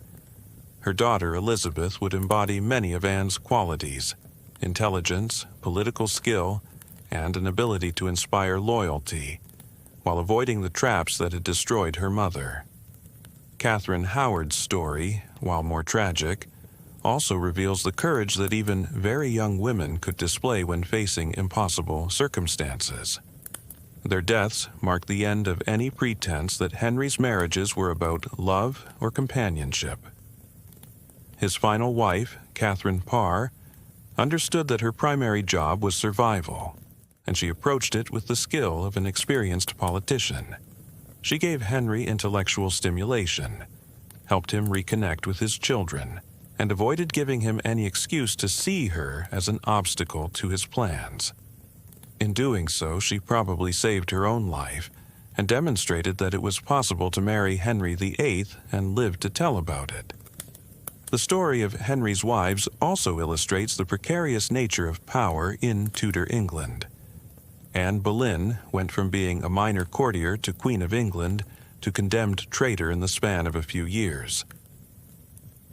Her daughter Elizabeth would embody many of Anne's qualities: intelligence, political skill, and an ability to inspire loyalty, while avoiding the traps that had destroyed her mother. Catherine Howard's story, while more tragic, also reveals the courage that even very young women could display when facing impossible circumstances. Their deaths marked the end of any pretense that Henry's marriages were about love or companionship. His final wife, Catherine Parr, understood that her primary job was survival, and she approached it with the skill of an experienced politician. She gave Henry intellectual stimulation, helped him reconnect with his children, and avoided giving him any excuse to see her as an obstacle to his plans. In doing so, she probably saved her own life and demonstrated that it was possible to marry Henry VIII and live to tell about it. The story of Henry's wives also illustrates the precarious nature of power in Tudor England. Anne Boleyn went from being a minor courtier to Queen of England to condemned traitor in the span of a few years.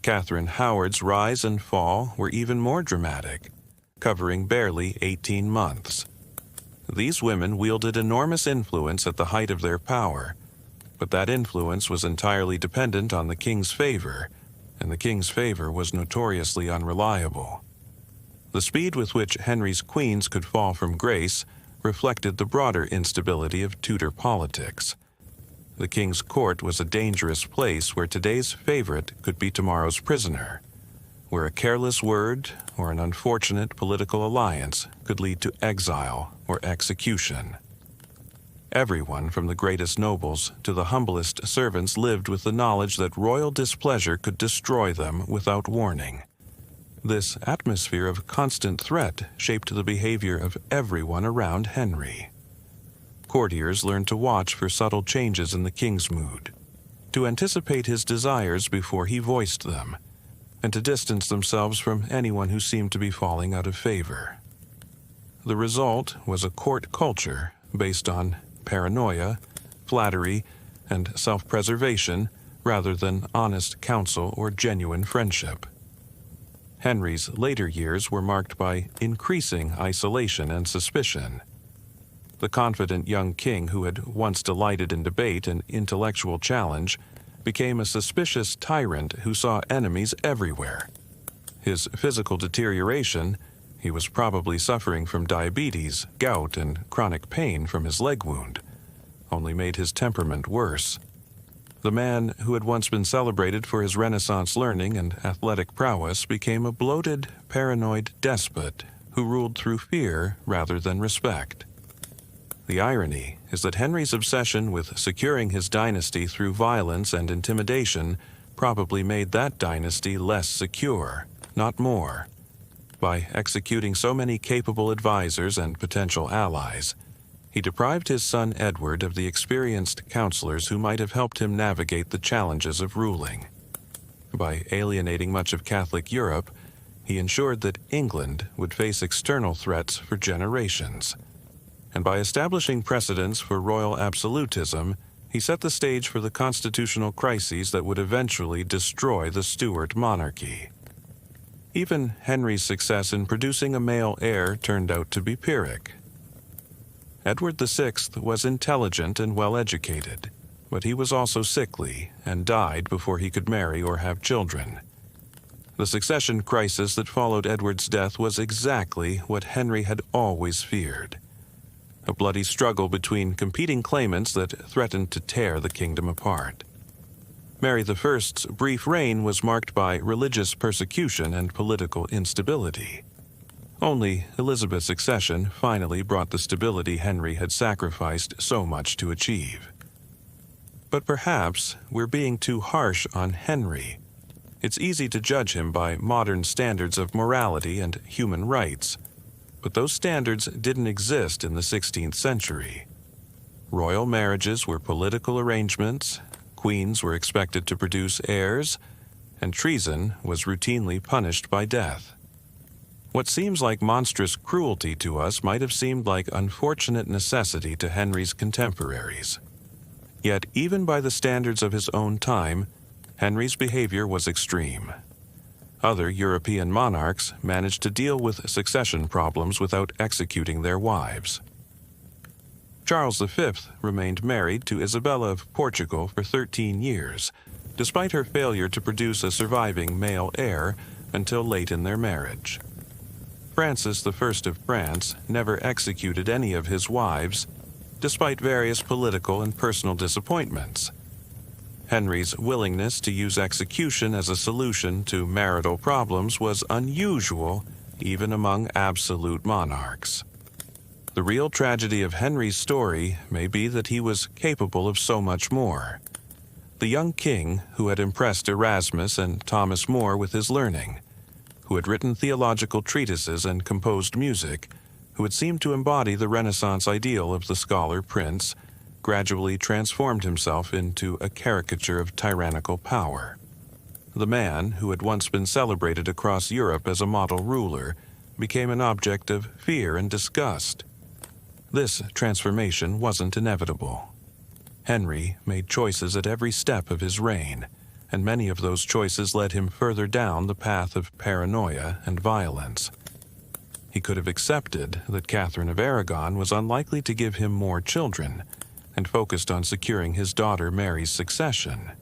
Catherine Howard's rise and fall were even more dramatic, covering barely 18 months. These women wielded enormous influence at the height of their power, but that influence was entirely dependent on the king's favor, and the king's favor was notoriously unreliable. The speed with which Henry's queens could fall from grace reflected the broader instability of Tudor politics. The king's court was a dangerous place where today's favorite could be tomorrow's prisoner, where a careless word or an unfortunate political alliance could lead to exile or execution. Everyone from the greatest nobles to the humblest servants lived with the knowledge that royal displeasure could destroy them without warning. This atmosphere of constant threat shaped the behavior of everyone around Henry. Courtiers learned to watch for subtle changes in the king's mood, to anticipate his desires before he voiced them, and to distance themselves from anyone who seemed to be falling out of favor. The result was a court culture based on paranoia, flattery, and self-preservation rather than honest counsel or genuine friendship. Henry's later years were marked by increasing isolation and suspicion. The confident young king who had once delighted in debate and intellectual challenge became a suspicious tyrant who saw enemies everywhere. His physical deterioration, he was probably suffering from diabetes, gout, and chronic pain from his leg wound, only made his temperament worse. The man who had once been celebrated for his Renaissance learning and athletic prowess became a bloated, paranoid despot who ruled through fear rather than respect. The irony is that Henry's obsession with securing his dynasty through violence and intimidation probably made that dynasty less secure, not more. By executing so many capable advisors and potential allies, He deprived his son Edward of the experienced counselors who might have helped him navigate the challenges of ruling. By alienating much of Catholic Europe, he ensured that England would face external threats for generations. And by establishing precedents for royal absolutism, he set the stage for the constitutional crises that would eventually destroy the Stuart monarchy. Even Henry's success in producing a male heir turned out to be Pyrrhic. Edward VI was intelligent and well-educated, but he was also sickly and died before he could marry or have children. The succession crisis that followed Edward's death was exactly what Henry had always feared. A bloody struggle between competing claimants that threatened to tear the kingdom apart. Mary I's brief reign was marked by religious persecution and political instability. Only Elizabeth's accession finally brought the stability Henry had sacrificed so much to achieve. But perhaps we're being too harsh on Henry. It's easy to judge him by modern standards of morality and human rights, but those standards didn't exist in the 16th century. Royal marriages were political arrangements, queens were expected to produce heirs, and treason was routinely punished by death. What seems like monstrous cruelty to us might have seemed like unfortunate necessity to Henry's contemporaries. Yet, even by the standards of his own time, Henry's behavior was extreme. Other European monarchs managed to deal with succession problems without executing their wives. Charles V remained married to Isabella of Portugal for 13 years, despite her failure to produce a surviving male heir until late in their marriage. Francis I of France never executed any of his wives, despite various political and personal disappointments. Henry's willingness to use execution as a solution to marital problems was unusual even among absolute monarchs. The real tragedy of Henry's story may be that he was capable of so much more. The young king who had impressed Erasmus and Thomas More with his learning, who had written theological treatises and composed music, who had seemed to embody the Renaissance ideal of the scholar prince, gradually transformed himself into a caricature of tyrannical power. The man, who had once been celebrated across Europe as a model ruler, became an object of fear and disgust. This transformation wasn't inevitable. Henry made choices at every step of his reign, and many of those choices led him further down the path of paranoia and violence. He could have accepted that Catherine of Aragon was unlikely to give him more children, and focused on securing his daughter Mary's succession.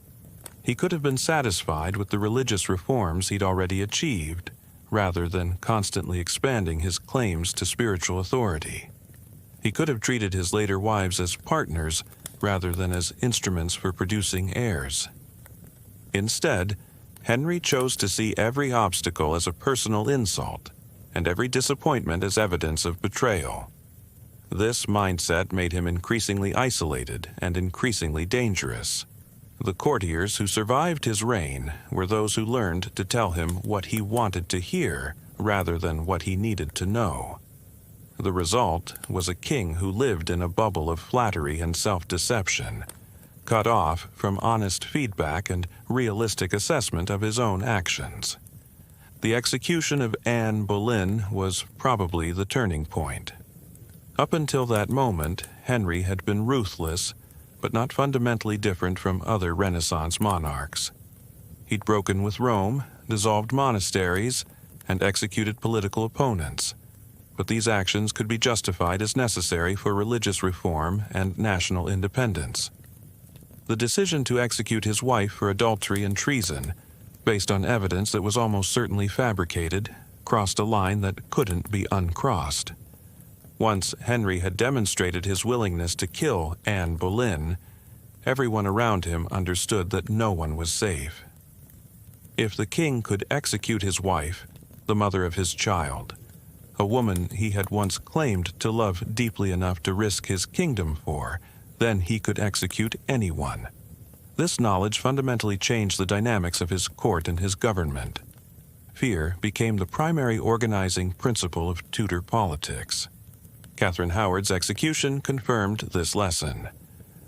He could have been satisfied with the religious reforms he'd already achieved, rather than constantly expanding his claims to spiritual authority. He could have treated his later wives as partners, rather than as instruments for producing heirs. Instead, Henry chose to see every obstacle as a personal insult, and every disappointment as evidence of betrayal. This mindset made him increasingly isolated and increasingly dangerous. The courtiers who survived his reign were those who learned to tell him what he wanted to hear rather than what he needed to know. The result was a king who lived in a bubble of flattery and self-deception, cut off from honest feedback and realistic assessment of his own actions. The execution of Anne Boleyn was probably the turning point. Up until that moment, Henry had been ruthless, but not fundamentally different from other Renaissance monarchs. He'd broken with Rome, dissolved monasteries, and executed political opponents. But these actions could be justified as necessary for religious reform and national independence. The decision to execute his wife for adultery and treason, based on evidence that was almost certainly fabricated, crossed a line that couldn't be uncrossed. Once Henry had demonstrated his willingness to kill Anne Boleyn, everyone around him understood that no one was safe. If the king could execute his wife, the mother of his child, a woman he had once claimed to love deeply enough to risk his kingdom for, then he could execute anyone. This knowledge fundamentally changed the dynamics of his court and his government. Fear became the primary organizing principle of Tudor politics. Catherine Howard's execution confirmed this lesson.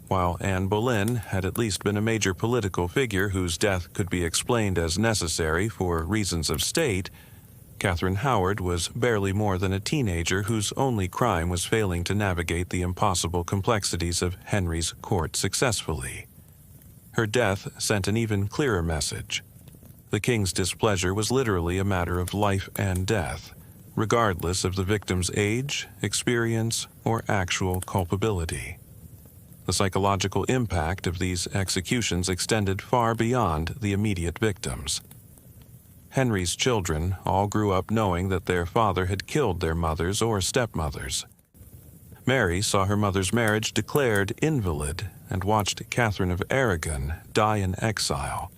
While Anne Boleyn had at least been a major political figure whose death could be explained as necessary for reasons of state, Catherine Howard was barely more than a teenager whose only crime was failing to navigate the impossible complexities of Henry's court successfully. Her death sent an even clearer message. The king's displeasure was literally a matter of life and death, regardless of the victim's age, experience, or actual culpability. The psychological impact of these executions extended far beyond the immediate victims. Henry's children all grew up knowing that their father had killed their mothers or stepmothers. Mary saw her mother's marriage declared invalid and watched Catherine of Aragon die in exile.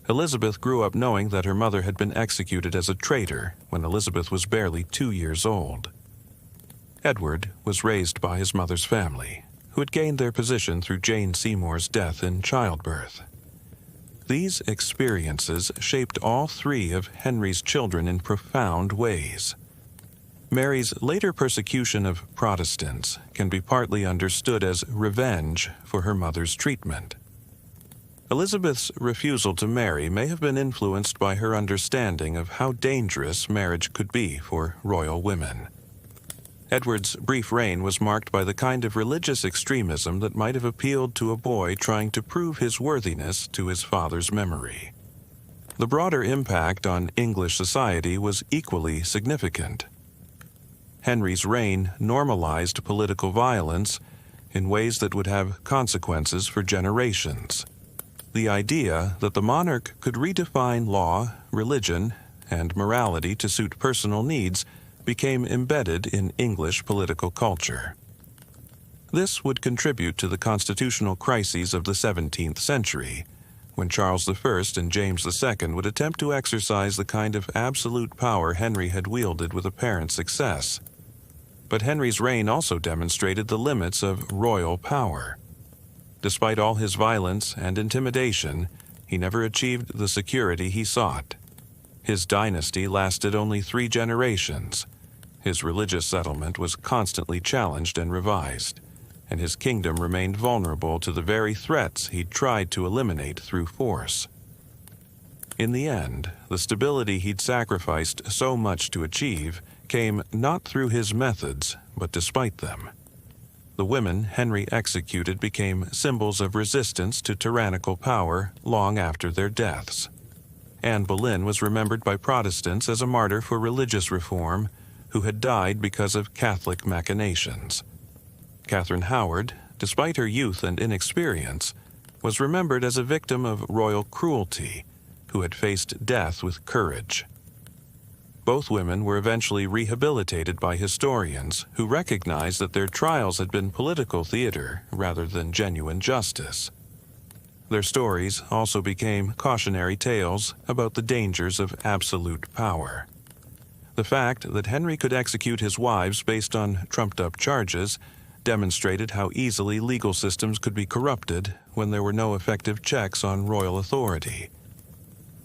Elizabeth grew up knowing that her mother had been executed as a traitor when Elizabeth was barely 2 years old. Edward was raised by his mother's family, who had gained their position through Jane Seymour's death in childbirth. These experiences shaped all three of Henry's children in profound ways. Mary's later persecution of Protestants can be partly understood as revenge for her mother's treatment. Elizabeth's refusal to marry may have been influenced by her understanding of how dangerous marriage could be for royal women. Edward's brief reign was marked by the kind of religious extremism that might have appealed to a boy trying to prove his worthiness to his father's memory. The broader impact on English society was equally significant. Henry's reign normalized political violence in ways that would have consequences for generations. The idea that the monarch could redefine law, religion, and morality to suit personal needs became embedded in English political culture. This would contribute to the constitutional crises of the 17th century, when Charles I and James II would attempt to exercise the kind of absolute power Henry had wielded with apparent success. But Henry's reign also demonstrated the limits of royal power. Despite all his violence and intimidation, he never achieved the security he sought. His dynasty lasted only 3 generations. His religious settlement was constantly challenged and revised, and his kingdom remained vulnerable to the very threats he'd tried to eliminate through force. In the end, the stability he'd sacrificed so much to achieve came not through his methods, but despite them. The women Henry executed became symbols of resistance to tyrannical power long after their deaths. Anne Boleyn was remembered by Protestants as a martyr for religious reform who had died because of Catholic machinations. Catherine Howard, despite her youth and inexperience, was remembered as a victim of royal cruelty who had faced death with courage. Both women were eventually rehabilitated by historians who recognized that their trials had been political theater rather than genuine justice. Their stories also became cautionary tales about the dangers of absolute power. The fact that Henry could execute his wives based on trumped-up charges demonstrated how easily legal systems could be corrupted when there were no effective checks on royal authority.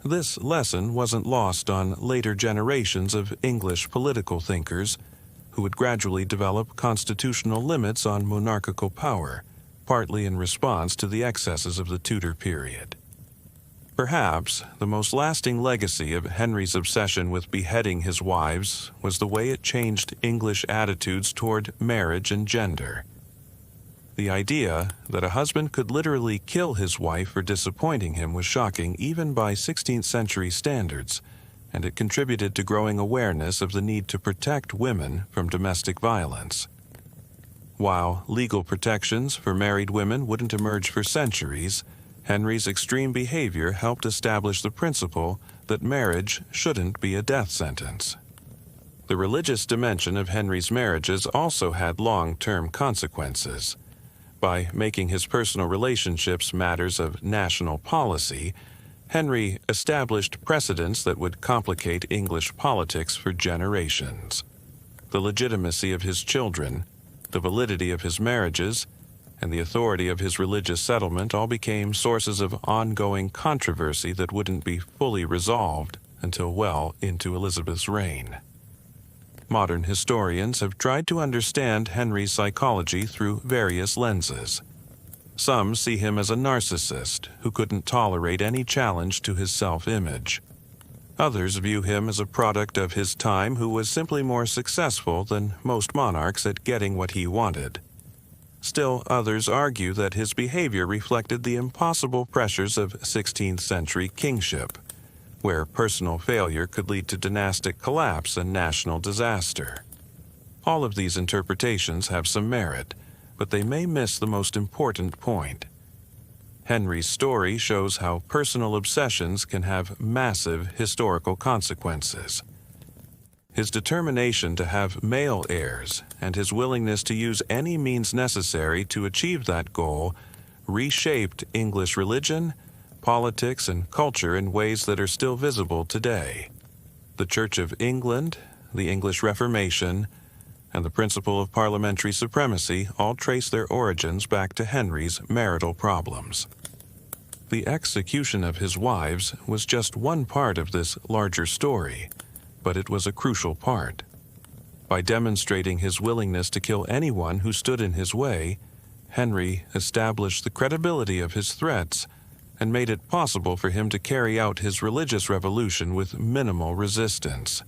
This lesson wasn't lost on later generations of English political thinkers who would gradually develop constitutional limits on monarchical power, partly in response to the excesses of the Tudor period. Perhaps the most lasting legacy of Henry's obsession with beheading his wives was the way it changed English attitudes toward marriage and gender. The idea that a husband could literally kill his wife for disappointing him was shocking even by 16th century standards, and it contributed to growing awareness of the need to protect women from domestic violence. While legal protections for married women wouldn't emerge for centuries, Henry's extreme behavior helped establish the principle that marriage shouldn't be a death sentence. The religious dimension of Henry's marriages also had long-term consequences. By making his personal relationships matters of national policy, Henry established precedents that would complicate English politics for generations. The legitimacy of his children, the validity of his marriages, and the authority of his religious settlement all became sources of ongoing controversy that wouldn't be fully resolved until well into Elizabeth's reign. Modern historians have tried to understand Henry's psychology through various lenses. Some see him as a narcissist who couldn't tolerate any challenge to his self-image. Others view him as a product of his time who was simply more successful than most monarchs at getting what he wanted. Still, others argue that his behavior reflected the impossible pressures of 16th century kingship, where personal failure could lead to dynastic collapse and national disaster. All of these interpretations have some merit, but they may miss the most important point. Henry's story shows how personal obsessions can have massive historical consequences. His determination to have male heirs and his willingness to use any means necessary to achieve that goal reshaped English religion, politics, and culture in ways that are still visible today. The Church of England, the English Reformation, and the principle of parliamentary supremacy all trace their origins back to Henry's marital problems. The execution of his wives was just one part of this larger story, but it was a crucial part. By demonstrating his willingness to kill anyone who stood in his way, Henry established the credibility of his threats and made it possible for him to carry out his religious revolution with minimal resistance.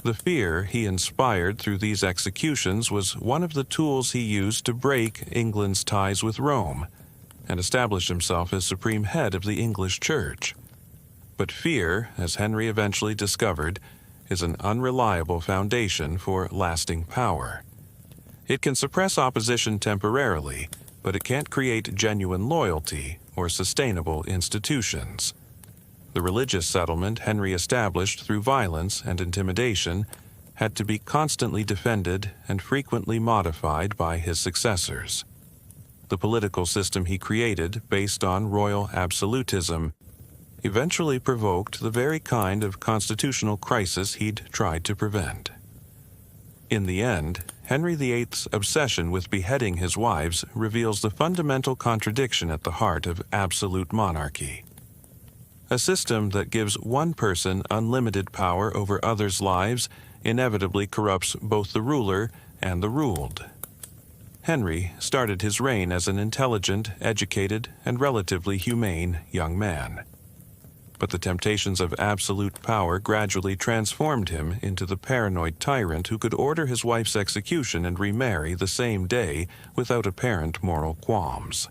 The fear he inspired through these executions was one of the tools he used to break England's ties with Rome and establish himself as supreme head of the English Church. But fear, as Henry eventually discovered, is an unreliable foundation for lasting power. It can suppress opposition temporarily, but it can't create genuine loyalty or sustainable institutions. The religious settlement Henry established through violence and intimidation had to be constantly defended and frequently modified by his successors. The political system he created, based on royal absolutism, eventually provoked the very kind of constitutional crisis he'd tried to prevent. In the end, Henry VIII's obsession with beheading his wives reveals the fundamental contradiction at the heart of absolute monarchy. A system that gives one person unlimited power over others' lives inevitably corrupts both the ruler and the ruled. Henry started his reign as an intelligent, educated, and relatively humane young man. But the temptations of absolute power gradually transformed him into the paranoid tyrant who could order his wife's execution and remarry the same day without apparent moral qualms.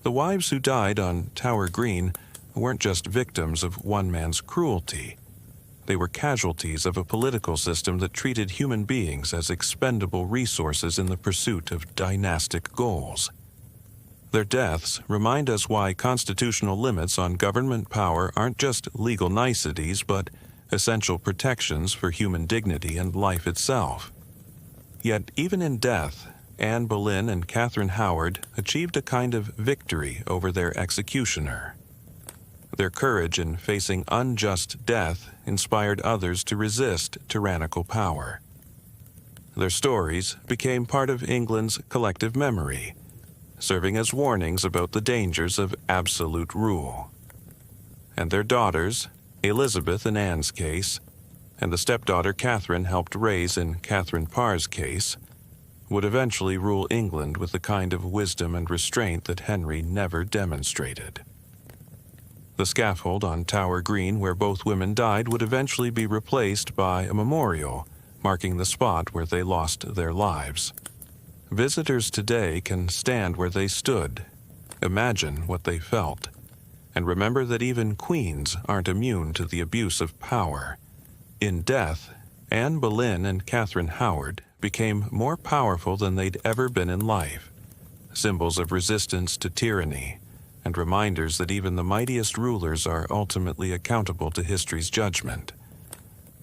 The wives who died on Tower Green weren't just victims of one man's cruelty. They were casualties of a political system that treated human beings as expendable resources in the pursuit of dynastic goals. Their deaths remind us why constitutional limits on government power aren't just legal niceties, but essential protections for human dignity and life itself. Yet, even in death, Anne Boleyn and Catherine Howard achieved a kind of victory over their executioner. Their courage in facing unjust death inspired others to resist tyrannical power. Their stories became part of England's collective memory, serving as warnings about the dangers of absolute rule. And their daughters, Elizabeth in Anne's case, and the stepdaughter Catherine helped raise in Catherine Parr's case, would eventually rule England with the kind of wisdom and restraint that Henry never demonstrated. The scaffold on Tower Green where both women died would eventually be replaced by a memorial marking the spot where they lost their lives. Visitors today can stand where they stood, imagine what they felt, and remember that even queens aren't immune to the abuse of power. In death, Anne Boleyn and Catherine Howard became more powerful than they'd ever been in life, symbols of resistance to tyranny, and reminders that even the mightiest rulers are ultimately accountable to history's judgment.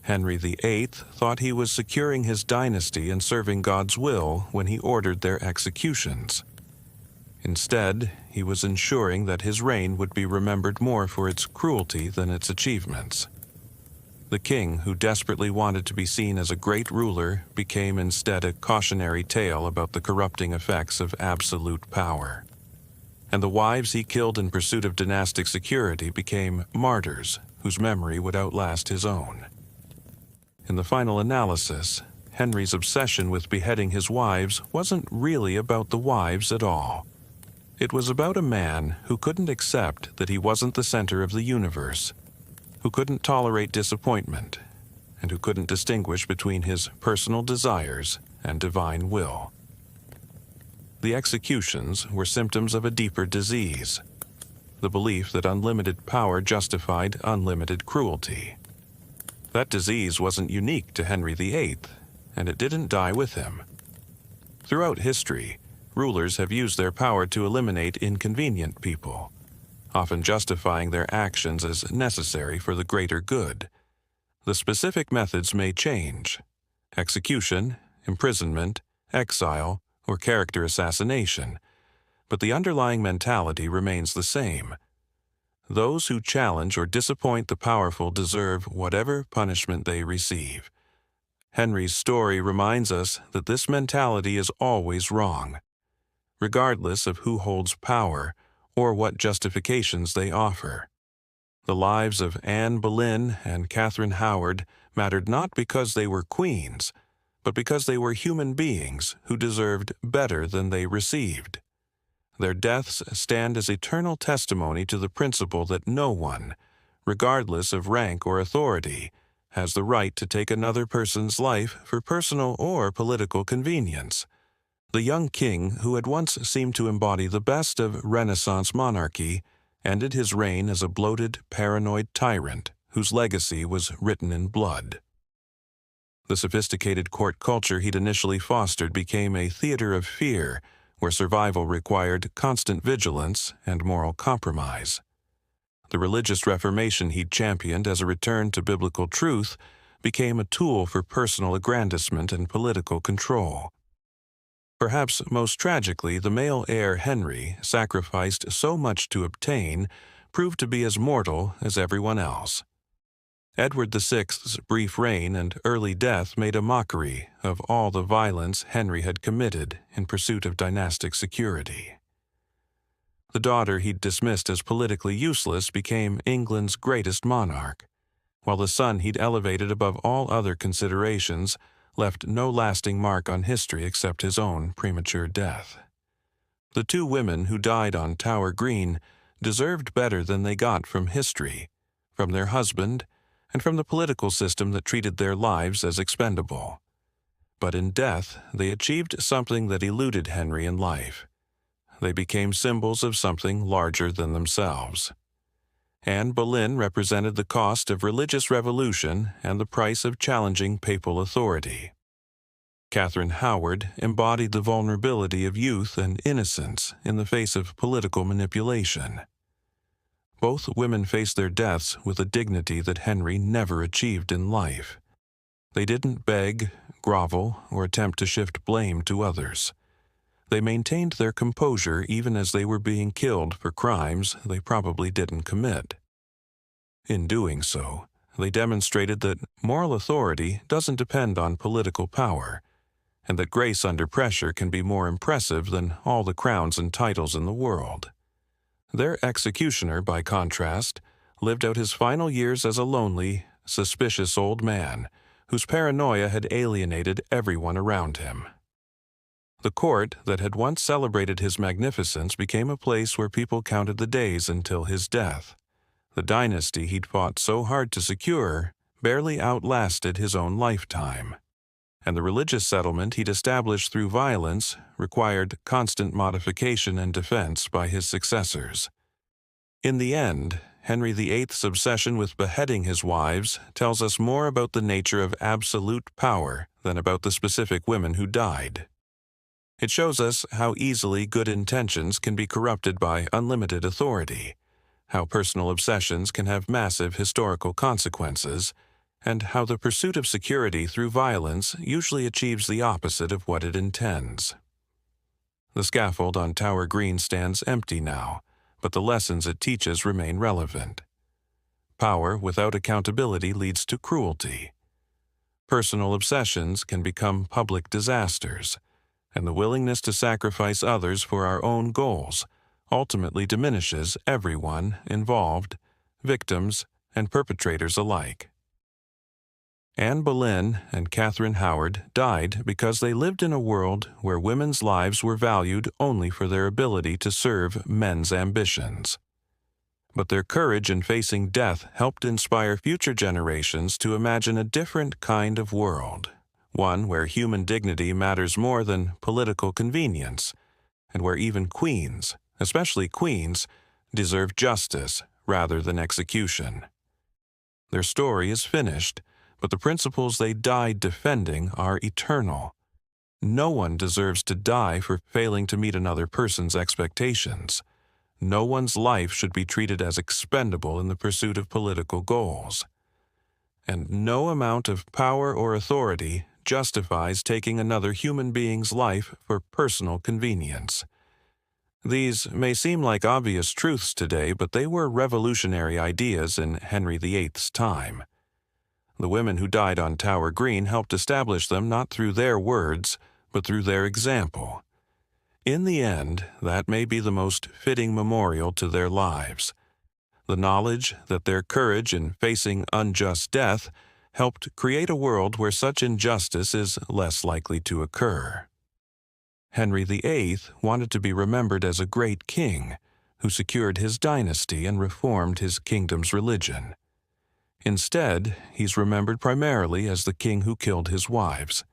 Henry VIII thought he was securing his dynasty and serving God's will when he ordered their executions. Instead, he was ensuring that his reign would be remembered more for its cruelty than its achievements. The king, who desperately wanted to be seen as a great ruler, became instead a cautionary tale about the corrupting effects of absolute power. And the wives he killed in pursuit of dynastic security became martyrs whose memory would outlast his own. In the final analysis, Henry's obsession with beheading his wives wasn't really about the wives at all. It was about a man who couldn't accept that he wasn't the center of the universe, who couldn't tolerate disappointment, and who couldn't distinguish between his personal desires and divine will. The executions were symptoms of a deeper disease, the belief that unlimited power justified unlimited cruelty. That disease wasn't unique to Henry VIII, and it didn't die with him. Throughout history, rulers have used their power to eliminate inconvenient people, often justifying their actions as necessary for the greater good. The specific methods may change: execution, imprisonment, exile, or character assassination, but the underlying mentality remains the same. Those who challenge or disappoint the powerful deserve whatever punishment they receive. Henry's story reminds us that this mentality is always wrong, regardless of who holds power or what justifications they offer. The lives of Anne Boleyn and Catherine Howard mattered not because they were queens, but because they were human beings who deserved better than they received. Their deaths stand as eternal testimony to the principle that no one, regardless of rank or authority, has the right to take another person's life for personal or political convenience. The young king, who had once seemed to embody the best of Renaissance monarchy, ended his reign as a bloated, paranoid tyrant whose legacy was written in blood. The sophisticated court culture he'd initially fostered became a theater of fear, where survival required constant vigilance and moral compromise. The religious reformation he'd championed as a return to biblical truth became a tool for personal aggrandizement and political control. Perhaps most tragically, the male heir Henry, sacrificed so much to obtain, proved to be as mortal as everyone else. Edward VI's brief reign and early death made a mockery of all the violence Henry had committed in pursuit of dynastic security. The daughter he'd dismissed as politically useless became England's greatest monarch, while the son he'd elevated above all other considerations left no lasting mark on history except his own premature death. The two women who died on Tower Green deserved better than they got from history, from their husband, and from the political system that treated their lives as expendable. But in death, they achieved something that eluded Henry in life. They became symbols of something larger than themselves. Anne Boleyn represented the cost of religious revolution and the price of challenging papal authority. Catherine Howard embodied the vulnerability of youth and innocence in the face of political manipulation. Both women faced their deaths with a dignity that Henry never achieved in life. They didn't beg, grovel, or attempt to shift blame to others. They maintained their composure even as they were being killed for crimes they probably didn't commit. In doing so, they demonstrated that moral authority doesn't depend on political power, and that grace under pressure can be more impressive than all the crowns and titles in the world. Their executioner, by contrast, lived out his final years as a lonely, suspicious old man whose paranoia had alienated everyone around him. The court that had once celebrated his magnificence became a place where people counted the days until his death. The dynasty he'd fought so hard to secure barely outlasted his own lifetime, and the religious settlement he'd established through violence required constant modification and defense by his successors. In the end, Henry VIII's obsession with beheading his wives tells us more about the nature of absolute power than about the specific women who died. It shows us how easily good intentions can be corrupted by unlimited authority, how personal obsessions can have massive historical consequences, and how the pursuit of security through violence usually achieves the opposite of what it intends. The scaffold on Tower Green stands empty now, but the lessons it teaches remain relevant. Power without accountability leads to cruelty. Personal obsessions can become public disasters, and the willingness to sacrifice others for our own goals ultimately diminishes everyone involved, victims and perpetrators alike. Anne Boleyn and Catherine Howard died because they lived in a world where women's lives were valued only for their ability to serve men's ambitions. But their courage in facing death helped inspire future generations to imagine a different kind of world, one where human dignity matters more than political convenience, and where even queens, especially queens, deserve justice rather than execution. Their story is finished, but the principles they died defending are eternal. No one deserves to die for failing to meet another person's expectations. No one's life should be treated as expendable in the pursuit of political goals. And no amount of power or authority justifies taking another human being's life for personal convenience. These may seem like obvious truths today, but they were revolutionary ideas in Henry VIII's time. The women who died on Tower Green helped establish them not through their words, but through their example. In the end, that may be the most fitting memorial to their lives. The knowledge that their courage in facing unjust death helped create a world where such injustice is less likely to occur. Henry VIII wanted to be remembered as a great king who secured his dynasty and reformed his kingdom's religion. Instead, he's remembered primarily as the king who killed his wives.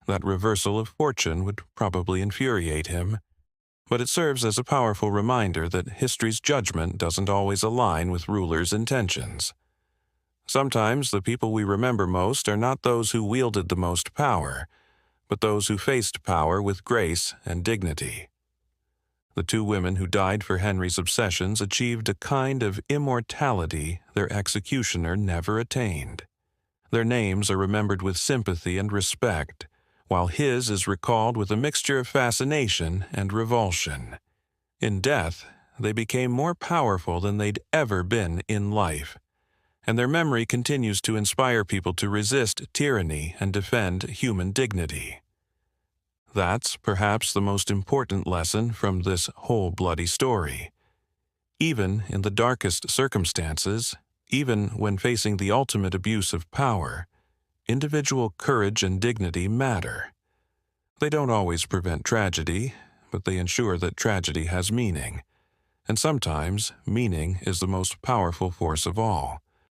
That reversal of fortune would probably infuriate him, but it serves as a powerful reminder that history's judgment doesn't always align with rulers' intentions. Sometimes the people we remember most are not those who wielded the most power, but those who faced power with grace and dignity. The two women who died for Henry's obsessions achieved a kind of immortality their executioner never attained. Their names are remembered with sympathy and respect, while his is recalled with a mixture of fascination and revulsion. In death, they became more powerful than they'd ever been in life, and their memory continues to inspire people to resist tyranny and defend human dignity. That's perhaps the most important lesson from this whole bloody story. Even in the darkest circumstances, even when facing the ultimate abuse of power, individual courage and dignity matter. They don't always prevent tragedy, but they ensure that tragedy has meaning. And sometimes, meaning is the most powerful force of all.